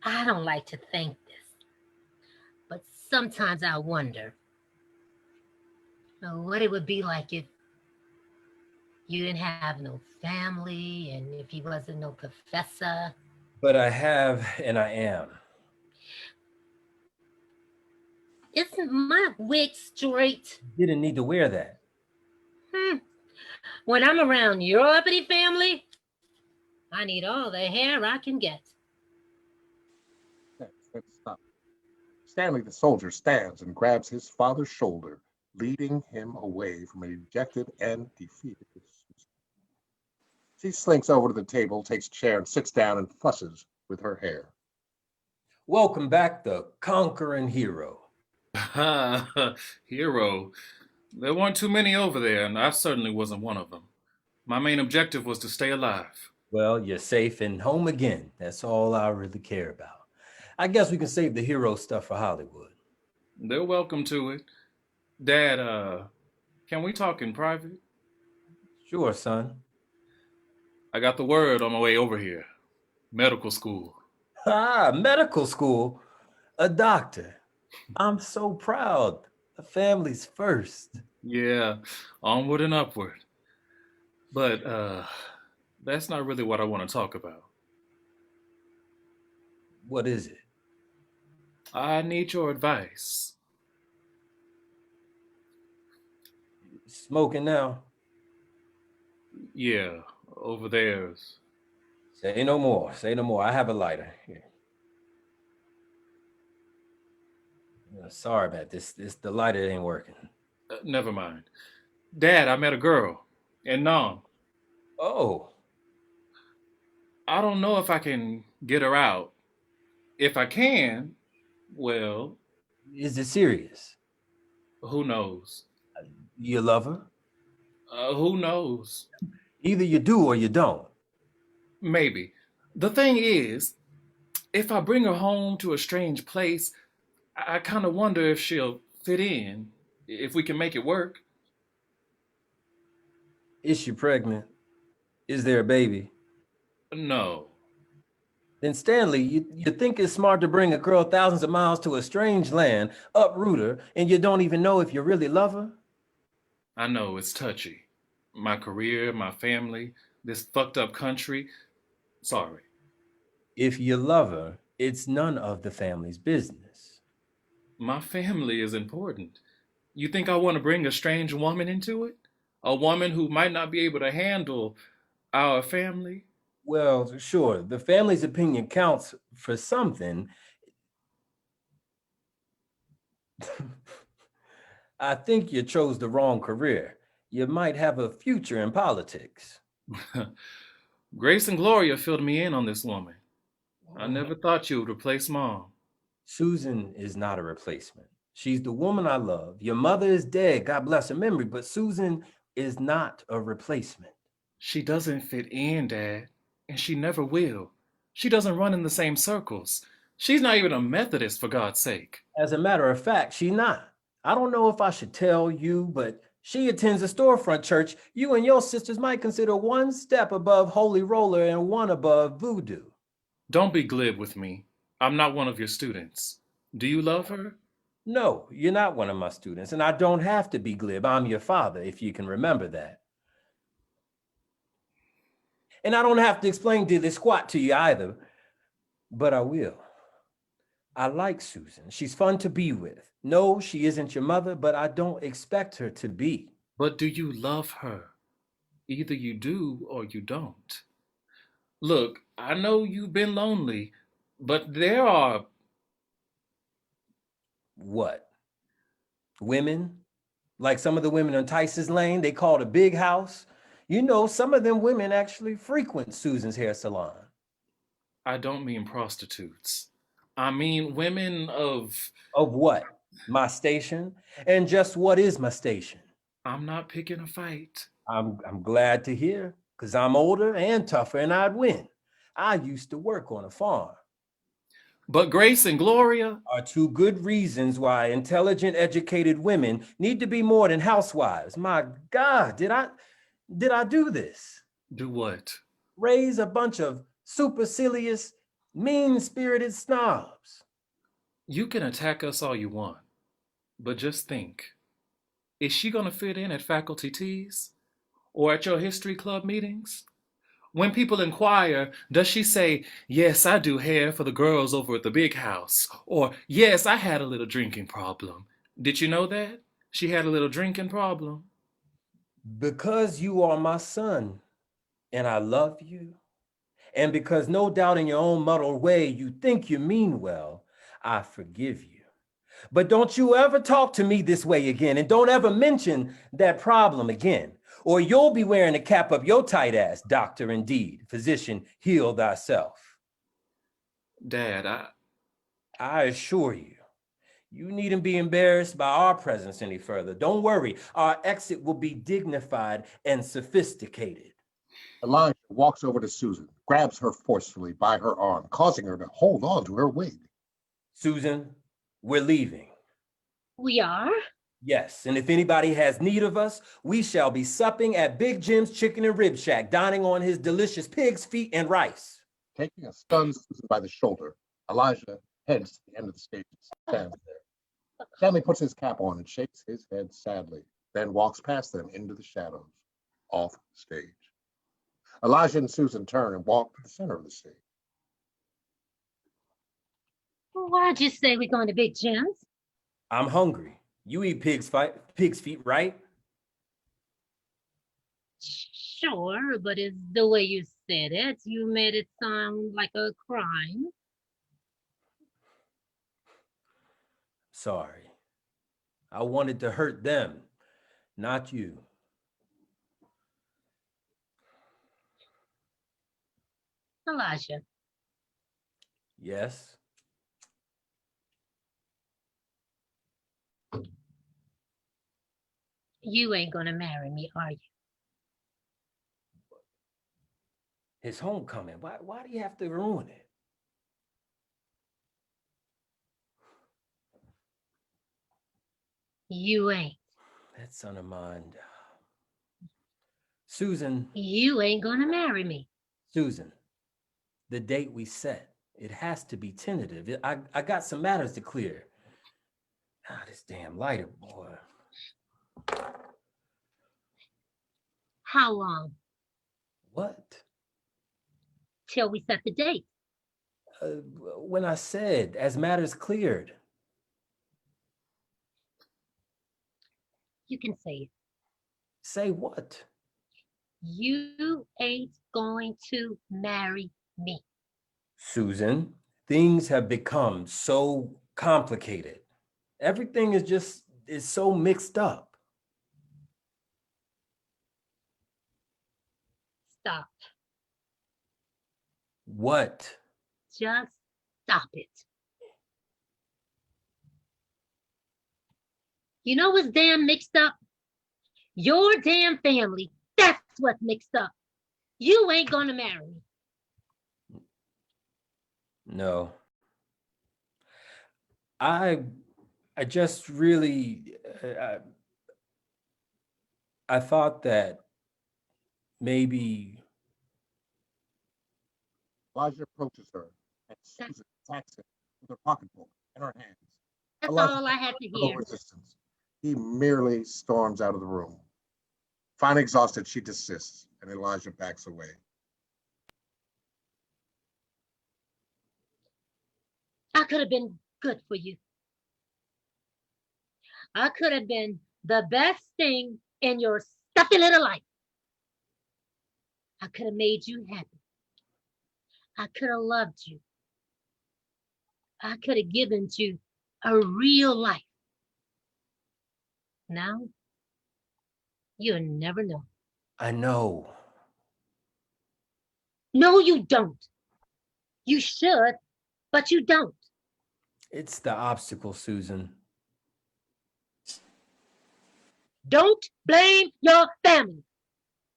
I don't like to think this, but sometimes I wonder what it would be like if you didn't have no family and if you wasn't no professor. But I have and I am. Isn't my wig straight? Didn't need to wear that. When I'm around your uppity family, I need all the hair I can get. Stop. Stanley the soldier stands and grabs his father's shoulder, leading him away from a dejected and defeated Susan. She slinks over to the table, takes a chair, and sits down and fusses with her hair. Welcome back, the conquering hero. Hero. There weren't too many over there, and I certainly wasn't one of them. My main objective was to stay alive. Well, you're safe and home again. That's all I really care about. I guess we can save the hero stuff for Hollywood. They're welcome to it. Dad, can we talk in private? Sure, son. I got the word on my way over here. Medical school. Medical school? A doctor. I'm so proud. The family's first. Yeah, onward and upward. But, that's not really what I want to talk about. What is it? I need your advice. Smoking now? Yeah, over there's. Say no more. Say no more. I have a lighter. Here. Sorry about this. The lighter ain't working. Never mind. Dad, I met a girl. In Nam. Oh. I don't know if I can get her out. If I can, well... Is it serious? Who knows? You love her? Who knows? Either you do or you don't. Maybe. The thing is, if I bring her home to a strange place, I kind of wonder if she'll fit in, if we can make it work. Is she pregnant? Is there a baby? No. Then Stanley, you think it's smart to bring a girl thousands of miles to a strange land, uproot her, and you don't even know if you really love her? I know, it's touchy. My career, my family, this fucked up country. Sorry. If you love her, it's none of the family's business. My family is important. You think I want to bring a strange woman into it? A woman who might not be able to handle our family? Well, sure, the family's opinion counts for something. I think you chose the wrong career. You might have a future in politics. Grace and Gloria filled me in on this woman. I never thought you would replace Mom. Susan is not a replacement. She's the woman I love. Your mother is dead, God bless her memory, but Susan is not a replacement. She doesn't fit in, Dad, and she never will. She doesn't run in the same circles. She's not even a Methodist, for God's sake. As a matter of fact, she's not. I don't know if I should tell you, but she attends a storefront church you and your sisters might consider one step above Holy Roller and one above Voodoo. Don't be glib with me. I'm not one of your students. Do you love her? No, you're not one of my students, and I don't have to be glib. I'm your father, if you can remember that. And I don't have to explain diddly squat to you either, but I will. I like Susan. She's fun to be with. No, she isn't your mother, but I don't expect her to be. But do you love her? Either you do or you don't. Look, I know you've been lonely, but there are... What? Women? Like some of the women on Tyson's Lane, they call it a big house. You know, some of them women actually frequent Susan's hair salon. I don't mean prostitutes. I mean women of... Of what? My station? And just what is my station? I'm not picking a fight. I'm glad to hear, because I'm older and tougher and I'd win. I used to work on a farm. But Grace and Gloria are two good reasons why intelligent, educated women need to be more than housewives. My God, did I do this? Do what? Raise a bunch of supercilious, Mean-spirited snobs. You can attack us all you want, but just think, is she gonna fit in at faculty teas? Or at your history club meetings? When people inquire, does she say, yes, I do hair for the girls over at the big house? Or, yes, I had a little drinking problem. Did you know that? She had a little drinking problem. Because you are my son, and I love you, and because no doubt in your own muddled way you think you mean well, I forgive you. But don't you ever talk to me this way again, and don't ever mention that problem again, or you'll be wearing a cap up your tight ass, doctor indeed, physician, heal thyself. Dad, I assure you, you needn't be embarrassed by our presence any further. Don't worry, our exit will be dignified and sophisticated. Elijah walks over to Susan, grabs her forcefully by her arm, causing her to hold on to her wig. Susan, we're leaving. We are? Yes, and if anybody has need of us, we shall be supping at Big Jim's Chicken and Rib Shack, dining on his delicious pig's feet and rice. Taking a stunned Susan by the shoulder, Elijah heads to the end of the stage and stands there. Stanley puts his cap on and shakes his head sadly, then walks past them into the shadows, off stage. Elijah and Susan turn and walk to the center of the stage. Why'd you say we're going to Big Jim's? I'm hungry. You eat pig's feet, right? Sure, but it's the way you said it. You made it sound like a crime. Sorry. I wanted to hurt them, not you. Elijah, Yes? you ain't gonna marry me, are you? His homecoming. Why do you have to ruin it? You ain't. That son of mine. Susan. You ain't gonna marry me. Susan, the date we set, it has to be tentative. I got some matters to clear. This damn lighter, boy. How long? What? Till we set the date. When I said, as matters cleared. You can say it. Say what? You ain't going to marry me. Susan, things have become so complicated. Everything is so mixed up. Stop. What? Just stop it. You know what's damn mixed up? Your damn family. That's what's mixed up. You ain't gonna marry me. No. I just really, I thought that maybe. Elijah approaches her and Susan attacks him with her pocketbook in her hands. That's Elijah all I had to no hear. resistance. He merely storms out of the room. Finally exhausted, she desists, and Elijah backs away. I could have been good for you. I could have been the best thing in your stuffy little life. I could have made you happy. I could have loved you. I could have given you a real life. Now, you'll never know. I know. No, you don't. You should, but you don't. It's the obstacle, Susan. Don't blame your family.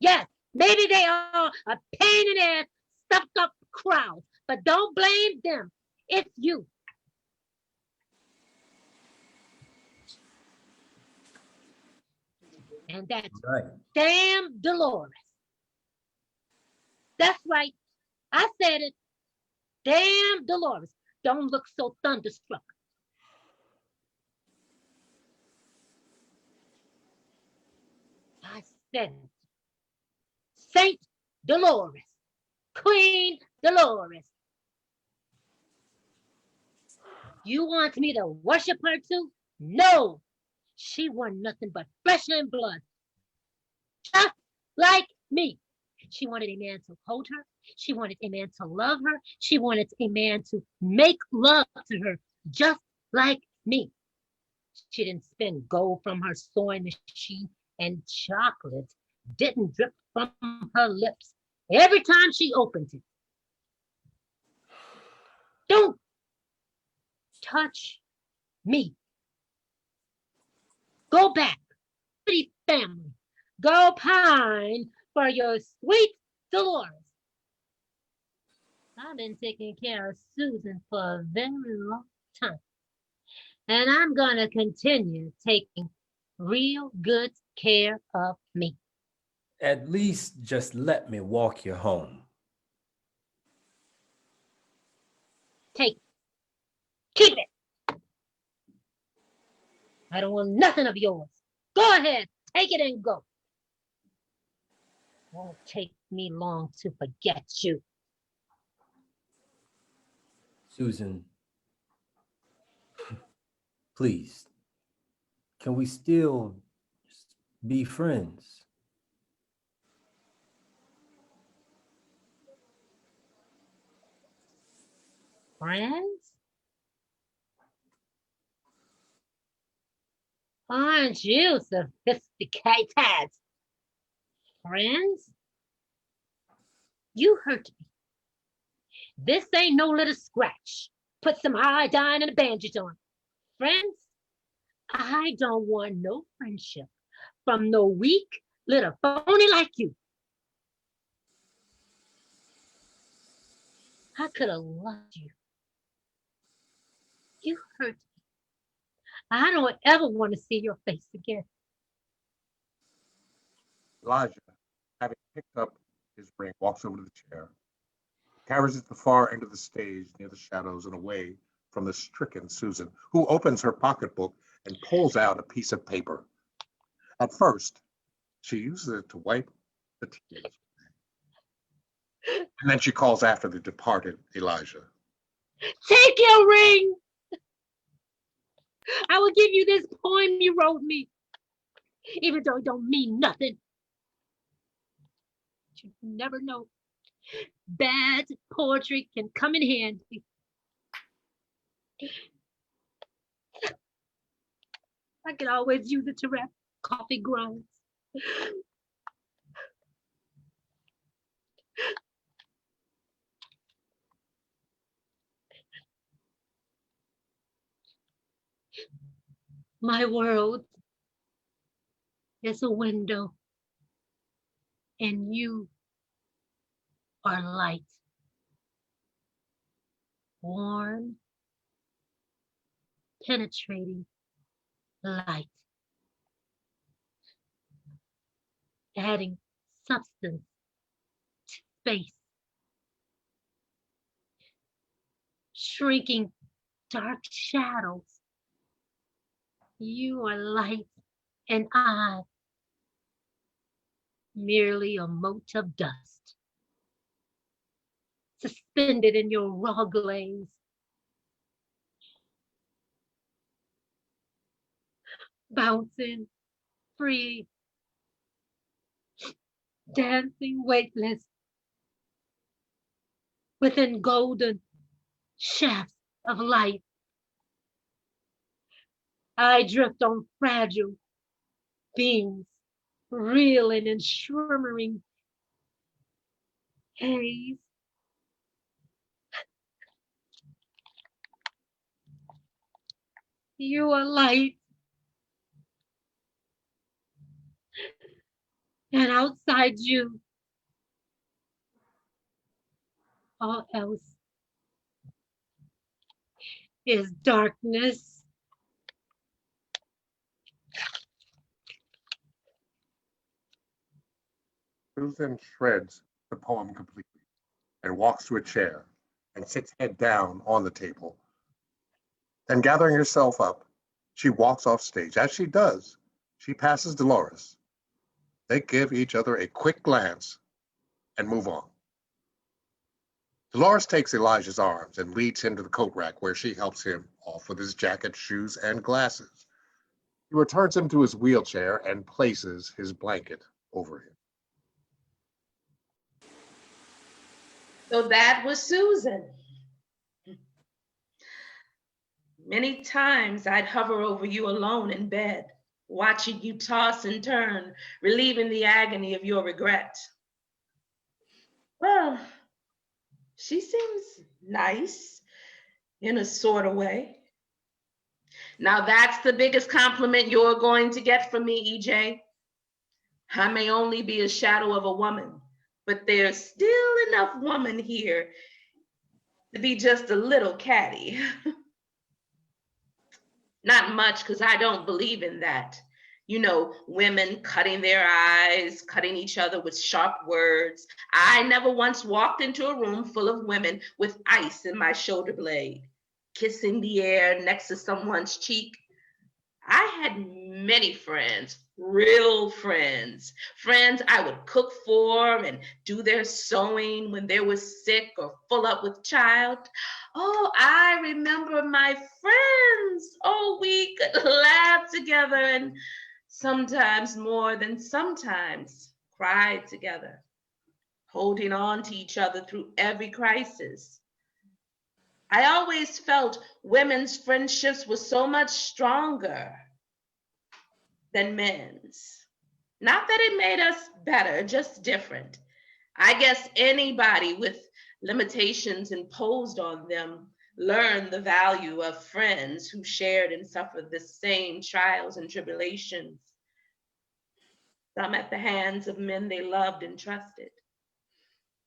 Yes, maybe they are a pain in the ass, stuffed up crowd, but don't blame them. It's you. And that's Right. damn Delores. That's right. I said it. Damn, Delores, don't look so thunderstruck. I said it. Saint Delores, Queen Delores. You want me to worship her too? No, she wasn't nothing but flesh and blood, just like me. She wanted a man to hold her. She wanted a man to love her. She wanted a man to make love to her, just like me. She didn't spend gold from her sewing machine, and chocolate didn't drip from her lips every time she opened it. Don't touch me. Go back, pretty family. Go pine for your sweet Delores. I've been taking care of Susan for a very long time. And I'm going to continue taking real good care of me. At least just let me walk you home. Take it. Keep it. I don't want nothing of yours. Go ahead. Take it and go. Won't take me long to forget you. Susan, please, can we still just be friends? Friends? Aren't you sophisticated? Friends? You hurt me. This ain't no little scratch. Put some iodine and a bandage on. Friends? I don't want no friendship from no weak little phony like you. I could have loved you. You hurt me. I don't ever want to see your face again. Elijah, having picked up his ring, walks over to the chair, carries it to the far end of the stage near the shadows and away from the stricken Susan, who opens her pocketbook and pulls out a piece of paper. At first, she uses it to wipe the tears. And then she calls after the departed Elijah. Take your ring. I will give you this poem you wrote me, even though it don't mean nothing. You never know. Bad poetry can come in handy. I can always use it to wrap coffee grounds. My world is a window, and you are light. Warm, penetrating light. Adding substance to space. Shrinking dark shadows. You are light, and I merely a mote of dust, suspended in your raw glaze. Bouncing, free, dancing weightless, within golden shafts of light. I drift on fragile beings, reeling and shimmering haze. You are light, and outside you, all else is darkness. Susan shreds the poem completely and walks to a chair, and sits head down on the table. Then gathering herself up, she walks off stage. As she does, she passes Delores. They give each other a quick glance and move on. Delores takes Elijah's arms and leads him to the coat rack where she helps him off with his jacket, shoes, and glasses. He returns him to his wheelchair and places his blanket over him. So that was Susan. Many times I'd hover over you alone in bed, watching you toss and turn, relieving the agony of your regret. Well, she seems nice in a sort of way. Now that's the biggest compliment you're going to get from me, EJ. I may only be a shadow of a woman, but there's still enough woman here to be just a little catty. Not much, because I don't believe in that. You know, women cutting their eyes, cutting each other with sharp words. I never once walked into a room full of women with ice in my shoulder blade, kissing the air next to someone's cheek. I had many friends, real friends, friends I would cook for and do their sewing when they were sick or full up with child. Oh, I remember my friends. Oh, we could laugh together and sometimes more than sometimes cried together, holding on to each other through every crisis. I always felt women's friendships were so much stronger than men's. Not that it made us better, just different. I guess anybody with limitations imposed on them learned the value of friends who shared and suffered the same trials and tribulations, some at the hands of men they loved and trusted.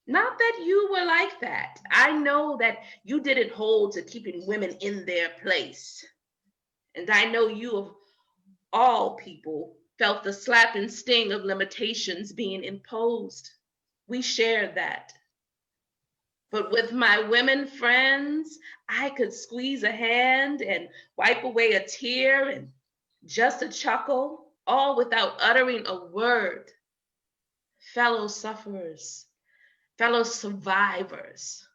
Not that you were like that. I know that you didn't hold to keeping women in their place. And I know you, of all people, felt the slap and sting of limitations being imposed. We shared that. But with my women friends, I could squeeze a hand and wipe away a tear and just a chuckle, all without uttering a word. Fellow sufferers, fellow survivors.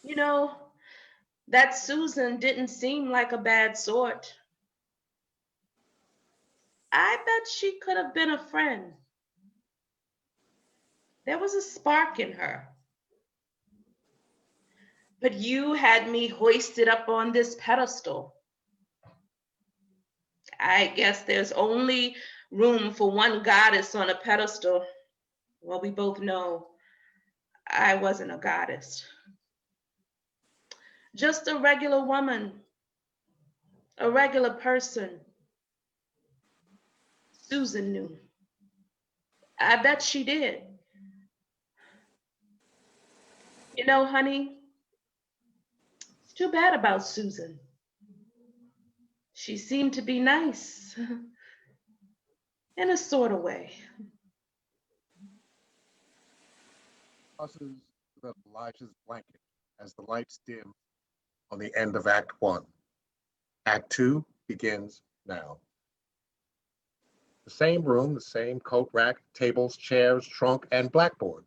You know, that Susan didn't seem like a bad sort. I bet she could have been a friend. There was a spark in her. But you had me hoisted up on this pedestal. I guess there's only room for one goddess on a pedestal. Well, we both know I wasn't a goddess. Just a regular woman, a regular person. Susan knew. I bet she did. You know, honey, it's too bad about Susan. She seemed to be nice in a sort of way. Tosses Elijah's blanket as the lights dim on the end of Act 1. Act 2 begins now. The same room, the same coat rack, tables, chairs, trunk, and blackboard.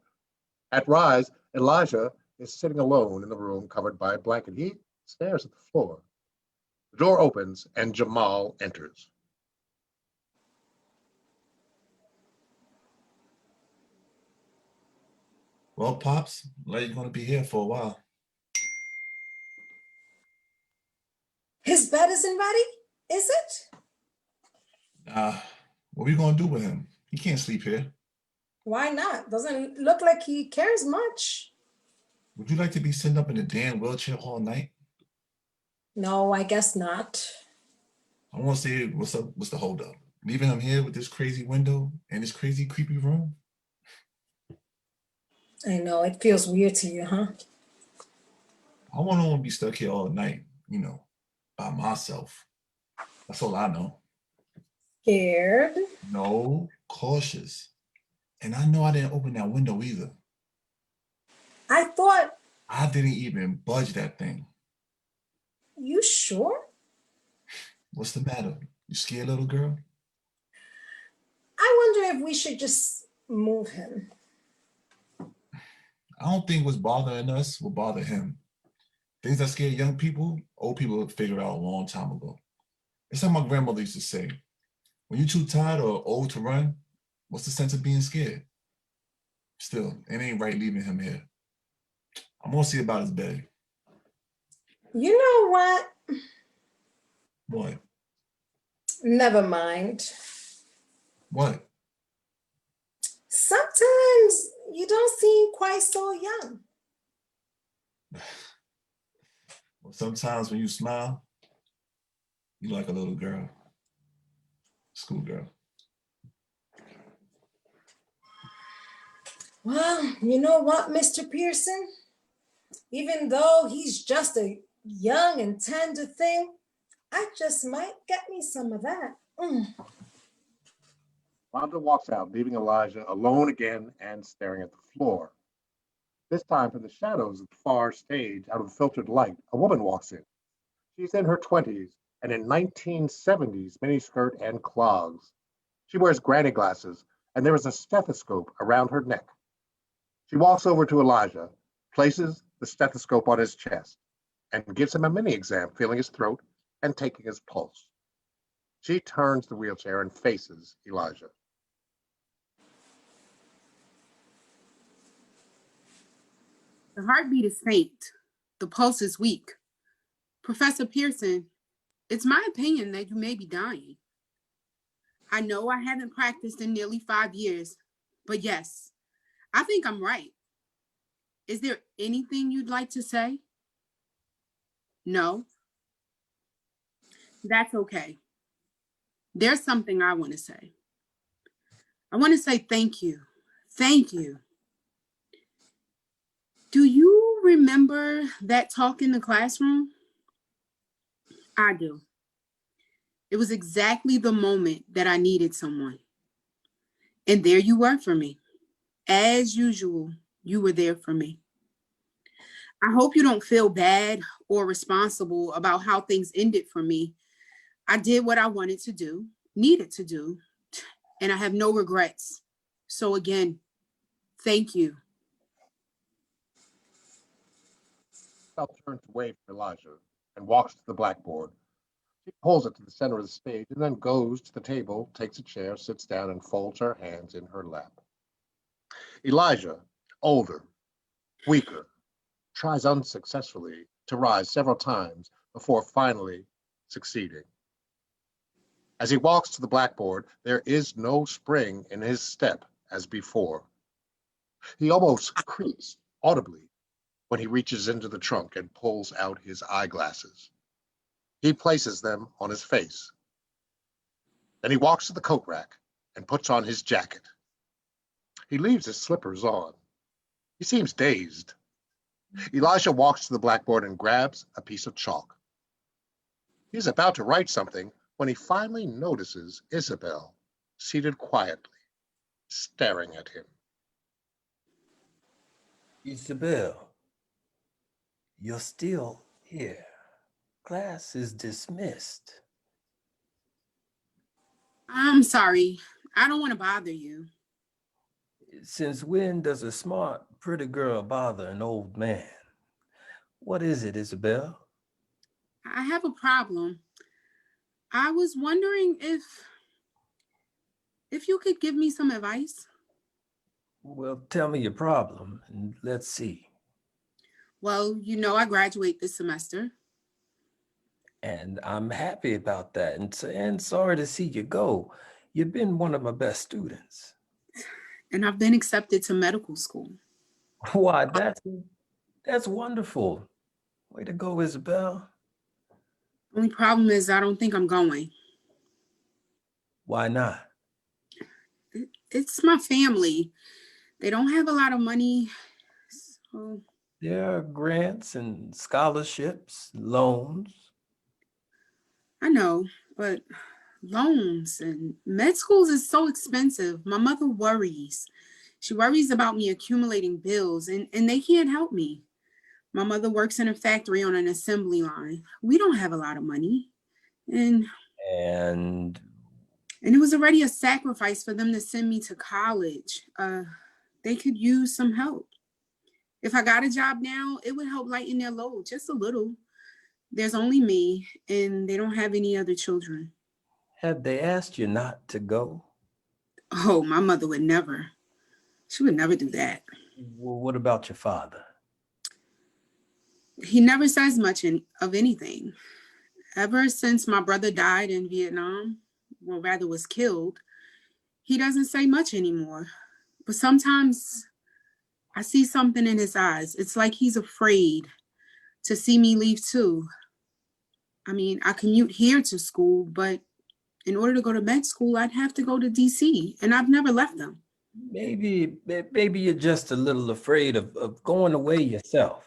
At Rise, Elijah is sitting alone in the room covered by a blanket. He stares at the floor. The door opens and Jamal enters. Well, Pops, like you're gonna be here for a while. His bed isn't ready, is it? What are we gonna do with him? He can't sleep here. Why not? Doesn't look like he cares much. Would you like to be sitting up in a damn wheelchair all night? No, I guess not. I want to see what's up. What's the holdup? Leaving him here with this crazy window and this crazy creepy room? I know, it feels weird to you, huh? I want to be stuck here all night, by myself. That's all I know. Scared? No, cautious. And I know I didn't open that window either. I thought, I didn't even budge that thing. you sure? What's the matter? You scared, little girl? I wonder if we should just move him. I don't think what's bothering us will bother him. Things that scare young people, old people have figured out a long time ago. It's like my grandmother used to say, when you're too tired or old to run, what's the sense of being scared? Still, it ain't right leaving him here. I'm gonna see about his bed. You know what? What? Never mind. What? Sometimes you don't seem quite so young. Well, sometimes when you smile, you like a little girl. Schoolgirl. Well, you know what, Mr. Pearson? Even though he's just a young and tender thing, I just might get me some of that. Rhonda walks out, leaving Elijah alone again and staring at the floor. This time, from the shadows of the far stage, out of the filtered light, a woman walks in. She's in her 20s and in 1970s miniskirt and clogs. She wears granny glasses, and there is a stethoscope around her neck. She walks over to Elijah, places the stethoscope on his chest, and gives him a mini exam, feeling his throat and taking his pulse. She turns the wheelchair and faces Elijah. The heartbeat is faint. The pulse is weak. Professor Pearson, it's my opinion that you may be dying. I know I haven't practiced in nearly 5 years, but yes, I think I'm right. Is there anything you'd like to say? No? That's okay. There's something I want to say. I want to say thank you. Thank you. Do you remember that talk in the classroom? I do. It was exactly the moment that I needed someone. And there you were for me. As usual, you were there for me. I hope you don't feel bad or responsible about how things ended for me. I did what I wanted to do, needed to do, and I have no regrets. So again, thank you. Isabel turns away from Elijah and walks to the blackboard. She pulls it to the center of the stage and then goes to the table, takes a chair, sits down, and folds her hands in her lap. Elijah, older, weaker, tries unsuccessfully to rise several times before finally succeeding. As he walks to the blackboard, there is no spring in his step as before. He almost creaks audibly when he reaches into the trunk and pulls out his eyeglasses. He places them on his face. Then he walks to the coat rack and puts on his jacket. He leaves his slippers on. He seems dazed. Elijah walks to the blackboard and grabs a piece of chalk. He's about to write something when he finally notices Isabel seated quietly, staring at him. Isabel, you're still here. Class is dismissed. I'm sorry. I don't want to bother you. Since when does a smart, pretty girl bother an old man? What is it, Isabel? I have a problem. I was wondering if you could give me some advice. Well, tell me your problem and let's see. Well, you know, I graduate this semester. And I'm happy about that and sorry to see you go. You've been one of my best students. And I've been accepted to medical school. Why, that's wonderful. Way to go, Isabel. Only problem is I don't think I'm going. Why not? It's my family. They don't have a lot of money. So There are grants and scholarships, loans. I know, but loans and med schools is so expensive. My mother worries. She worries about me accumulating bills, and they can't help me. My mother works in a factory on an assembly line. We don't have a lot of money. And And it was already a sacrifice for them to send me to college. They could use some help. If I got a job now, it would help lighten their load just a little. There's only me, and they don't have any other children. have they asked you not to go? Oh, my mother would never. She would never do that. Well, what about your father? He never says much of anything. Ever since my brother died in Vietnam, or rather was killed, he doesn't say much anymore. But sometimes I see something in his eyes. It's like he's afraid to see me leave too. I mean, I commute here to school, but in order to go to med school, I'd have to go to DC, and I've never left them. Maybe you're just a little afraid of going away yourself.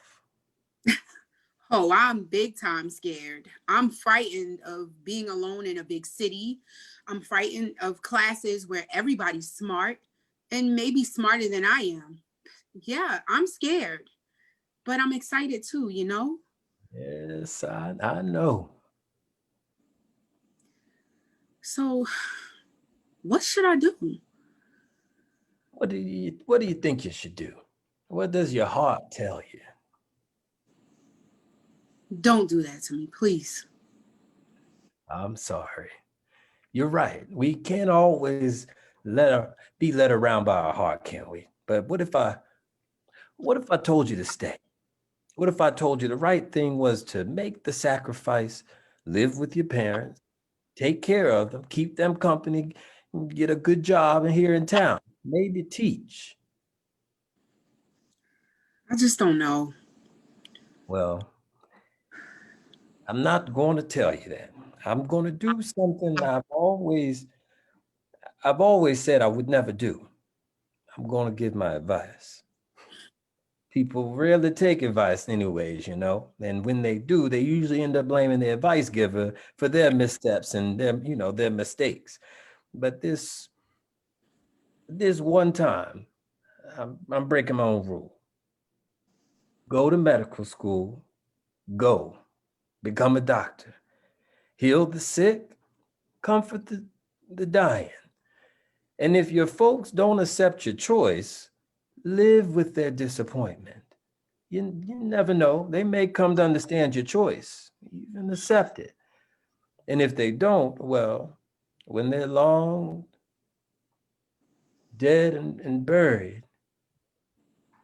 Oh, I'm big time scared. I'm frightened of being alone in a big city. I'm frightened of classes where everybody's smart and maybe smarter than I am. Yeah, I'm scared, but I'm excited too, you know? Yes, I know. So what should I do? What do you think you should do? What does your heart tell you? Don't do that to me, please. I'm sorry. You're right. We can't always be led around by our heart, can we? But what if I told you to stay? What if I told you the right thing was to make the sacrifice, live with your parents, take care of them, keep them company, get a good job here in town, maybe teach? I just don't know. Well, I'm not going to tell you that. I'm going to do something I've always said I would never do. I'm going to give my advice. People rarely take advice anyways, you know, and when they do, they usually end up blaming the advice giver for their missteps and their mistakes. But this one time, I'm breaking my own rule. Go to medical school, go, become a doctor, heal the sick, comfort the dying. And if your folks don't accept your choice, live with their disappointment. You never know. They may come to understand your choice, even accept it. And if they don't, well, when they're long dead and buried,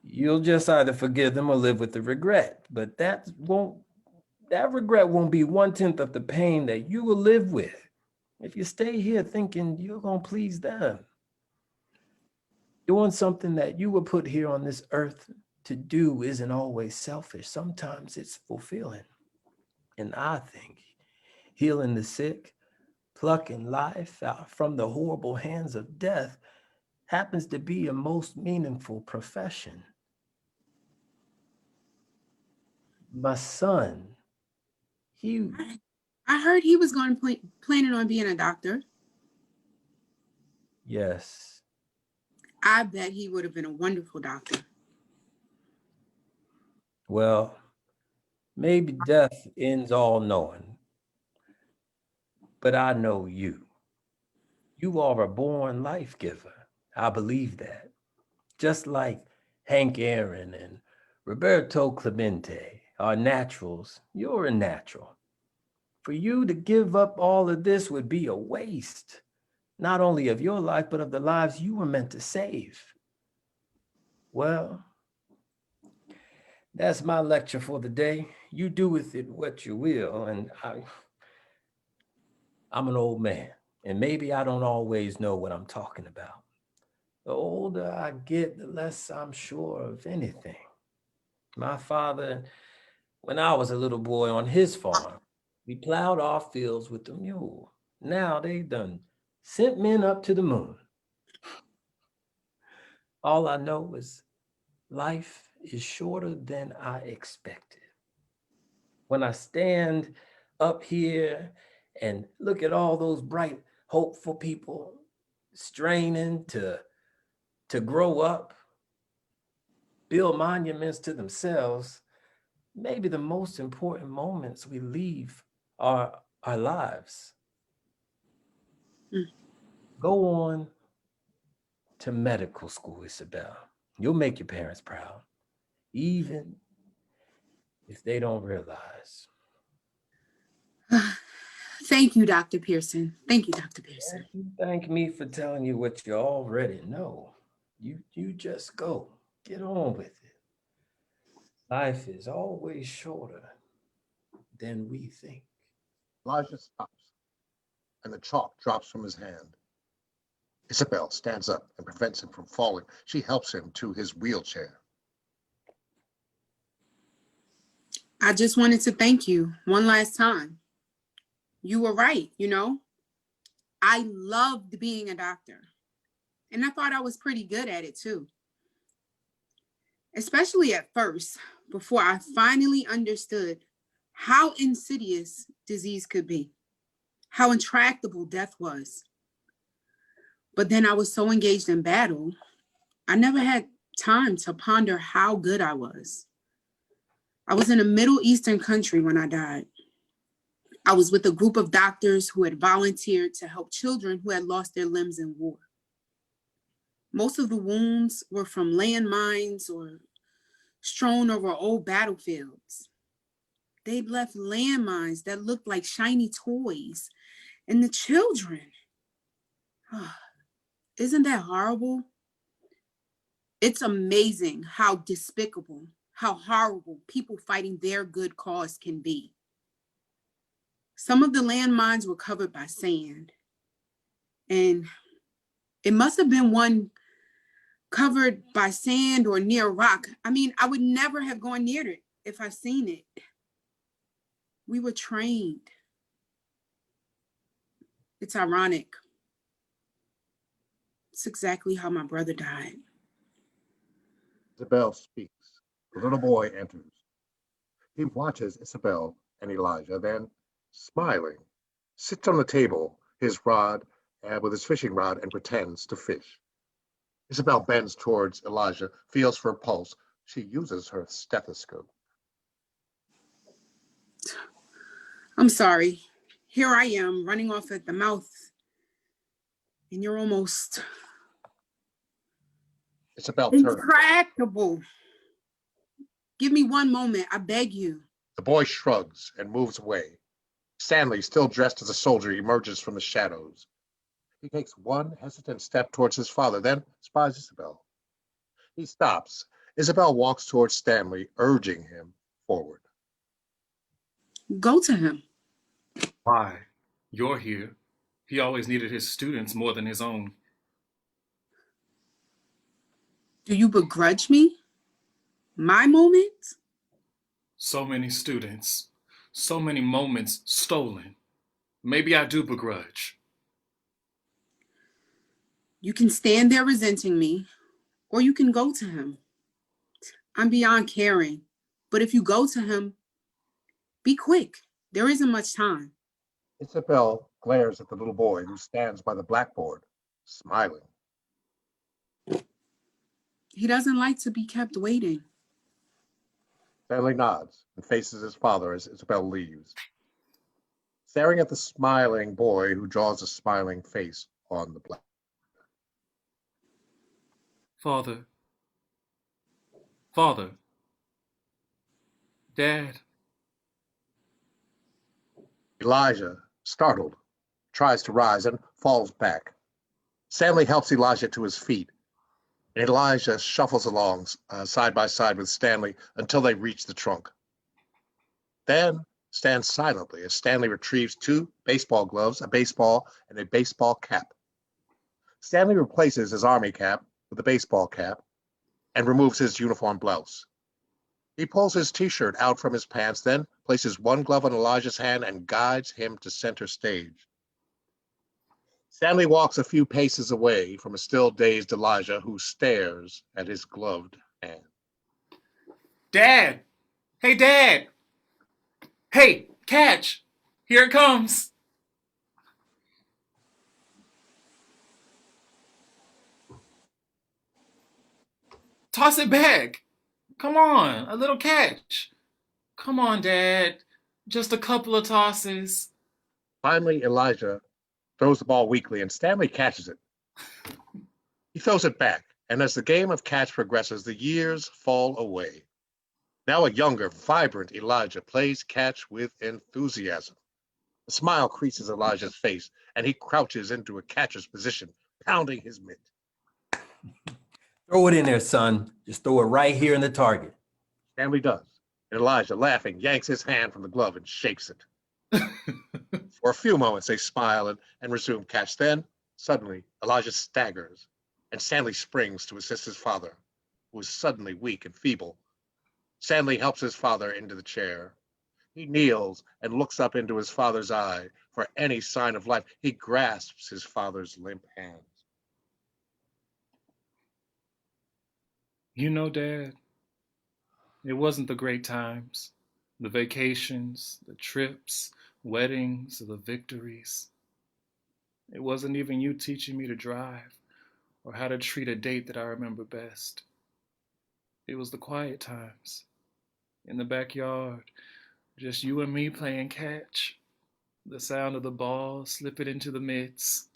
you'll just either forgive them or live with the regret. But that regret won't be 1/10 of the pain that you will live with if you stay here thinking you're going to please them. Doing something that you were put here on this earth to do isn't always selfish. Sometimes it's fulfilling. And I think healing the sick, plucking life out from the horrible hands of death happens to be a most meaningful profession. My son, I heard he was going to planning on being a doctor. Yes. I bet he would have been a wonderful doctor. Well, maybe death ends all knowing, but I know you. You are a born life giver. I believe that. Just like Hank Aaron and Roberto Clemente are naturals, you're a natural. For you to give up all of this would be a waste, not only of your life, but of the lives you were meant to save. Well, that's my lecture for the day. You do with it what you will, and I'm an old man, and maybe I don't always know what I'm talking about. The older I get, the less I'm sure of anything. My father, when I was a little boy on his farm, we plowed our fields with the mule. Now they done sent men up to the moon. All I know is life is shorter than I expected. When I stand up here and look at all those bright, hopeful people straining to to grow up, build monuments to themselves, maybe the most important moments we leave are our lives. Mm. Go on to medical school, Isabel. You'll make your parents proud, even if they don't realize. Thank you, Dr. Pearson. Thank you, Dr. Pearson. Don't you thank me for telling you what you already know. You just go. Get on with it. Life is always shorter than we think. Elijah stops, and the chalk drops from his hand. Isabel stands up and prevents him from falling. She helps him to his wheelchair. I just wanted to thank you one last time. You were right, you know. I loved being a doctor, and I thought I was pretty good at it too. Especially at first, before I finally understood how insidious disease could be, how intractable death was. But then I was so engaged in battle, I never had time to ponder how good I was. I was in a Middle Eastern country when I died. I was with a group of doctors who had volunteered to help children who had lost their limbs in war. Most of the wounds were from landmines or strewn over old battlefields. They'd left landmines that looked like shiny toys. And the children, isn't that horrible? It's amazing how despicable, how horrible people fighting their good cause can be. Some of the landmines were covered by sand, and it must have been one covered by sand or near rock. I mean, I would never have gone near it if I'd seen it. We were trained. It's ironic. It's exactly how my brother died. Isabel speaks. The little boy enters. He watches Isabel and Elijah, then, smiling, sits on the table, his rod, with his fishing rod, and pretends to fish. Isabel bends towards Elijah, feels for a pulse. She uses her stethoscope. I'm sorry. Here I am running off at the mouth, and you're almost Isabel turns. Intractable. Give me one moment, I beg you. The boy shrugs and moves away. Stanley, still dressed as a soldier, emerges from the shadows. He takes one hesitant step towards his father, then spies Isabel. He stops. Isabel walks towards Stanley, urging him forward. Go to him. Why? You're here. He always needed his students more than his own. Do you begrudge me? My moment? So many students, so many moments stolen. Maybe I do begrudge. You can stand there resenting me, or you can go to him. I'm beyond caring, but if you go to him, be quick. There isn't much time. Isabel glares at the little boy who stands by the blackboard, smiling. He doesn't like to be kept waiting. Stanley nods and faces his father as Isabel leaves, staring at the smiling boy who draws a smiling face on the blackboard. Father. Father. Dad. Elijah, startled, tries to rise and falls back. Stanley helps Elijah to his feet, and Elijah shuffles along side by side with Stanley until they reach the trunk. Then stands silently as Stanley retrieves 2 baseball gloves, a baseball, and a baseball cap. Stanley replaces his army cap with a baseball cap and removes his uniform blouse. He pulls his t-shirt out from his pants, then places one glove on Elijah's hand and guides him to center stage. Stanley walks a few paces away from a still dazed Elijah who stares at his gloved hand. Dad! Hey, Dad! Hey, catch! Here it comes! Toss it back. Come on, a little catch. Come on, Dad. Just a couple of tosses. Finally, Elijah throws the ball weakly, and Stanley catches it. He throws it back, and as the game of catch progresses, the years fall away. Now a younger, vibrant Elijah plays catch with enthusiasm. A smile creases Elijah's face, and he crouches into a catcher's position, pounding his mitt. Throw it in there, son. Just throw it right here in the target. Stanley does, and Elijah, laughing, yanks his hand from the glove and shakes it. For a few moments, they smile and resume catch. Then, suddenly, Elijah staggers, and Stanley springs to assist his father, who is suddenly weak and feeble. Stanley helps his father into the chair. He kneels and looks up into his father's eye for any sign of life. He grasps his father's limp hands. You know, Dad, it wasn't the great times, the vacations, the trips, weddings, the victories. It wasn't even you teaching me to drive or how to treat a date that I remember best. It was the quiet times, in the backyard, just you and me playing catch, the sound of the ball slipping into the mitts,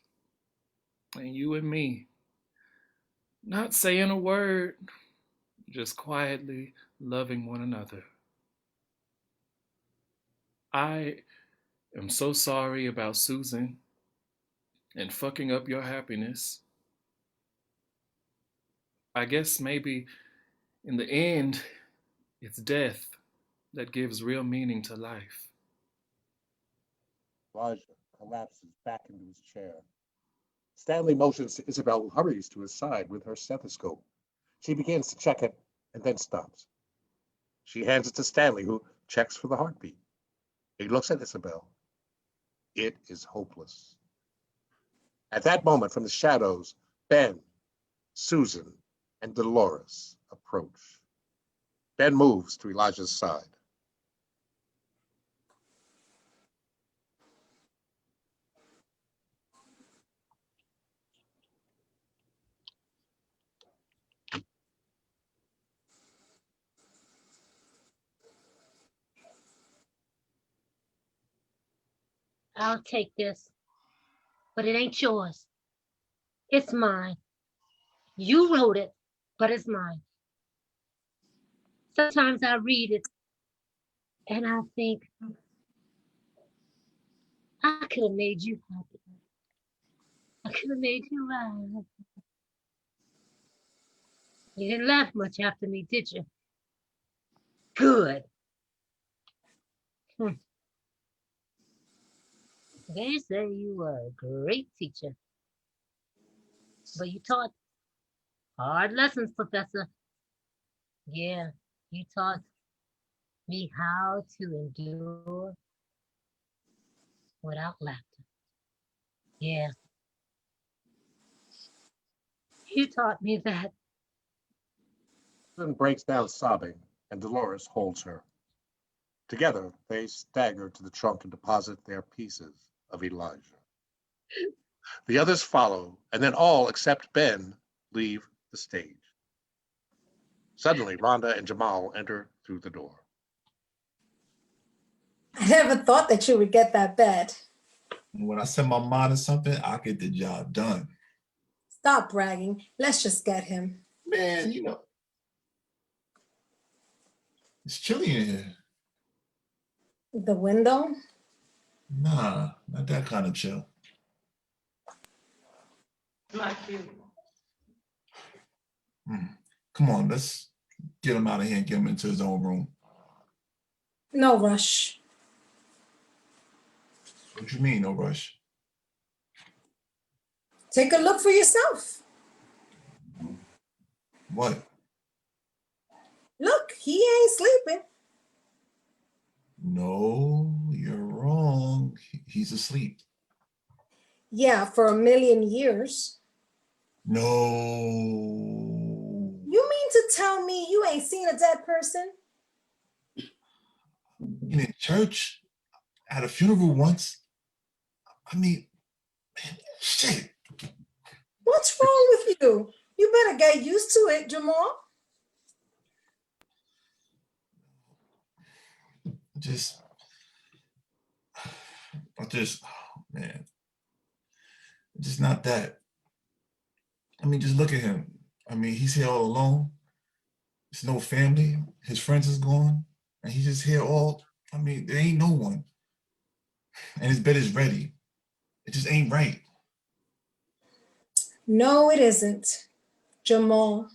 and you and me, not saying a word, just quietly loving one another. I am so sorry about Susan and fucking up your happiness. I guess maybe in the end, it's death that gives real meaning to life. Elijah collapses back into his chair. Stanley motions to Isabel, who hurries to his side with her stethoscope. She begins to check it and then stops. She hands it to Stanley, who checks for the heartbeat. He looks at Isabel. It is hopeless. At that moment, from the shadows, Ben, Susan, and Delores approach. Ben moves to Elijah's side. I'll take this, but it ain't yours. It's mine. You wrote it, but it's mine. Sometimes I read it and I think, I could have made you happy. I could have made you laugh. You didn't laugh much after me, did you? Good. They say you were a great teacher, but you taught hard lessons, Professor. Yeah, you taught me how to endure without laughter. Yeah. You taught me that. Susan breaks down sobbing, and Delores holds her. Together, they stagger to the trunk and deposit their pieces of Elijah. The others follow, and then all except Ben leave the stage. Suddenly, Rhonda and Jamal enter through the door. I never thought that you would get that bad. When I set my mind to something, I get the job done. Stop bragging. Let's just get him. Man, it's chilly in here. The window? Nah, not that kind of chill. Not you. Come on, let's get him out of here and get him into his own room. No rush. What you mean, no rush? Take a look for yourself. What? Look, he ain't sleeping. No, you're wrong. He's asleep. Yeah, for a million years. No. You mean to tell me you ain't seen a dead person? In church, at a funeral once. I mean, man, shit. What's wrong with you? You better get used to it, Jamal. Oh, man, just not that. I mean, just look at him. I mean, he's here all alone. There's no family. His friends is gone, and he's just here all. I mean, there ain't no one, and his bed is ready. It just ain't right. No, it isn't. Jamal,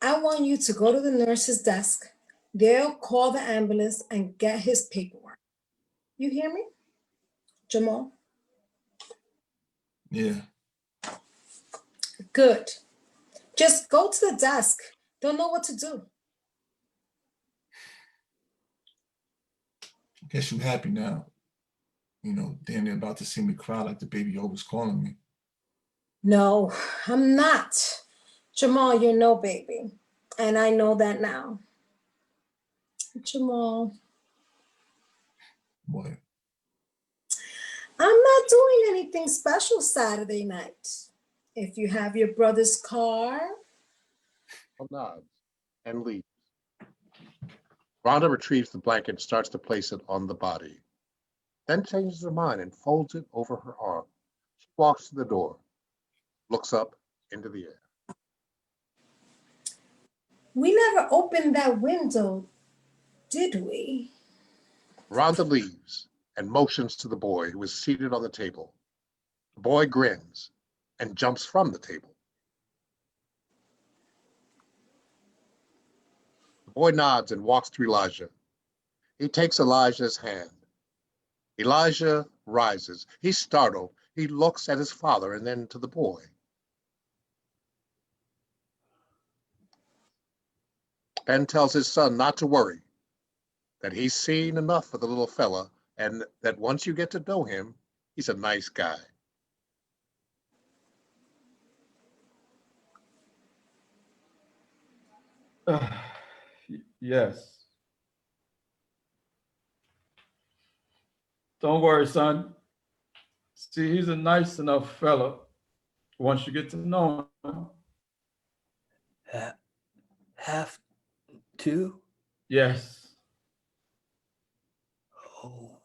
I want you to go to the nurse's desk. They'll call the ambulance and get his paperwork. You hear me, Jamal? Yeah. Good. Just go to the desk. They'll know what to do. I guess you're happy now. You know, damn near about to see me cry like the baby always calling me. No, I'm not. Jamal, you're no baby. And I know that now. Jamal. What? I'm not doing anything special Saturday night. If you have your brother's car. Nods and leaves. Rhonda retrieves the blanket and starts to place it on the body, then changes her mind and folds it over her arm. She walks to the door, looks up into the air. We never opened that window, did we? Rhonda leaves and motions to the boy who is seated on the table. The boy grins and jumps from the table. The boy nods and walks to Elijah. He takes Elijah's hand. Elijah rises. He's startled. He looks at his father and then to the boy. Ben tells his son not to worry, that he's seen enough of the little fella, and that once you get to know him, he's a nice guy. Yes. Don't worry, son. See, he's a nice enough fella once you get to know him. Have to? Yes. Oh.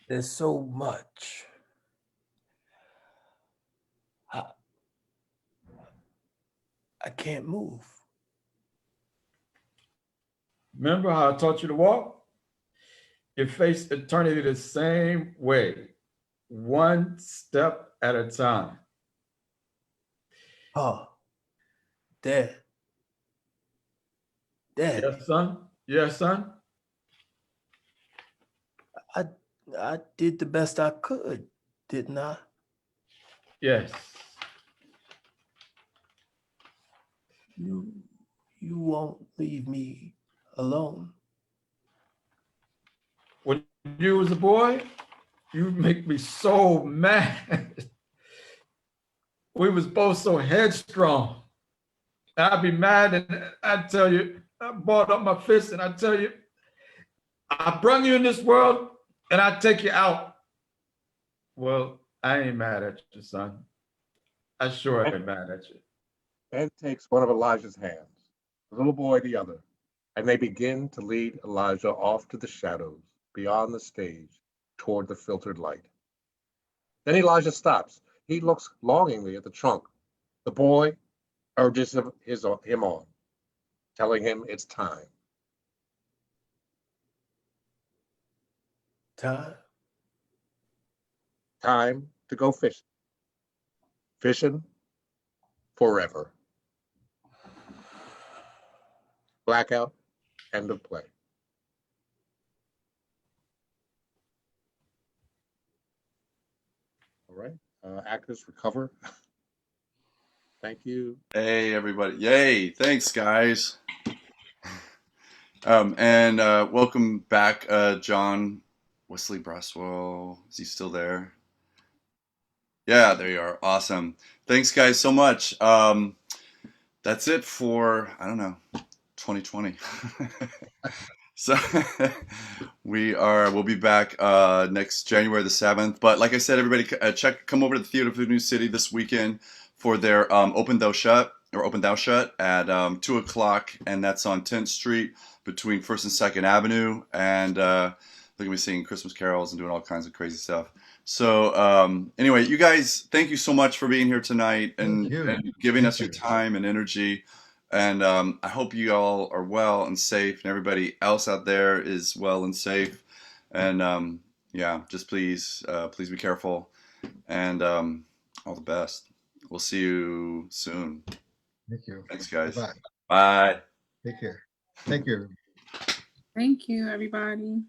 There's so much. I can't move. Remember how I taught you to walk? You face eternity the same way, one step at a time. Oh, Dad. Yes, son. Yes, son. I did the best I could, didn't I? Yes. You won't leave me alone. When you was a boy, you make me so mad. We was both so headstrong. I'd be mad and I'd tell you, I balled up my fist and I'd tell you, I brung you in this world and I'd take you out. Well, I ain't mad at you, son. I sure ain't mad at you. Ben takes one of Elijah's hands, the little boy the other, and they begin to lead Elijah off to the shadows beyond the stage toward the filtered light. Then Elijah stops. He looks longingly at the trunk. The boy urges him on, telling him it's time. Time to go fishing. Fishing forever. Blackout, end of play. All right, actors recover. Thank you. Hey, everybody. Yay. Thanks, guys. And welcome back, John Wesley Braswell. Is he still there? Yeah, there you are. Awesome. Thanks, guys, so much. That's it for, I don't know, 2020. So we'll be back next January the 7th. But like I said, everybody come over to the Theater of the New City this weekend for their Open Though Shut. or Open Thou Shut at 2 o'clock, and that's on 10th Street between 1st and 2nd Avenue. And they're gonna be singing Christmas carols and doing all kinds of crazy stuff. So anyway, you guys, thank you so much for being here tonight and giving us your time and energy. And I hope you all are well and safe, and everybody else out there is well and safe. And yeah, just please be careful, and all the best. We'll see you soon. Thank you. Thanks, guys. Bye. Bye. Take care. Thank you. Thank you, everybody.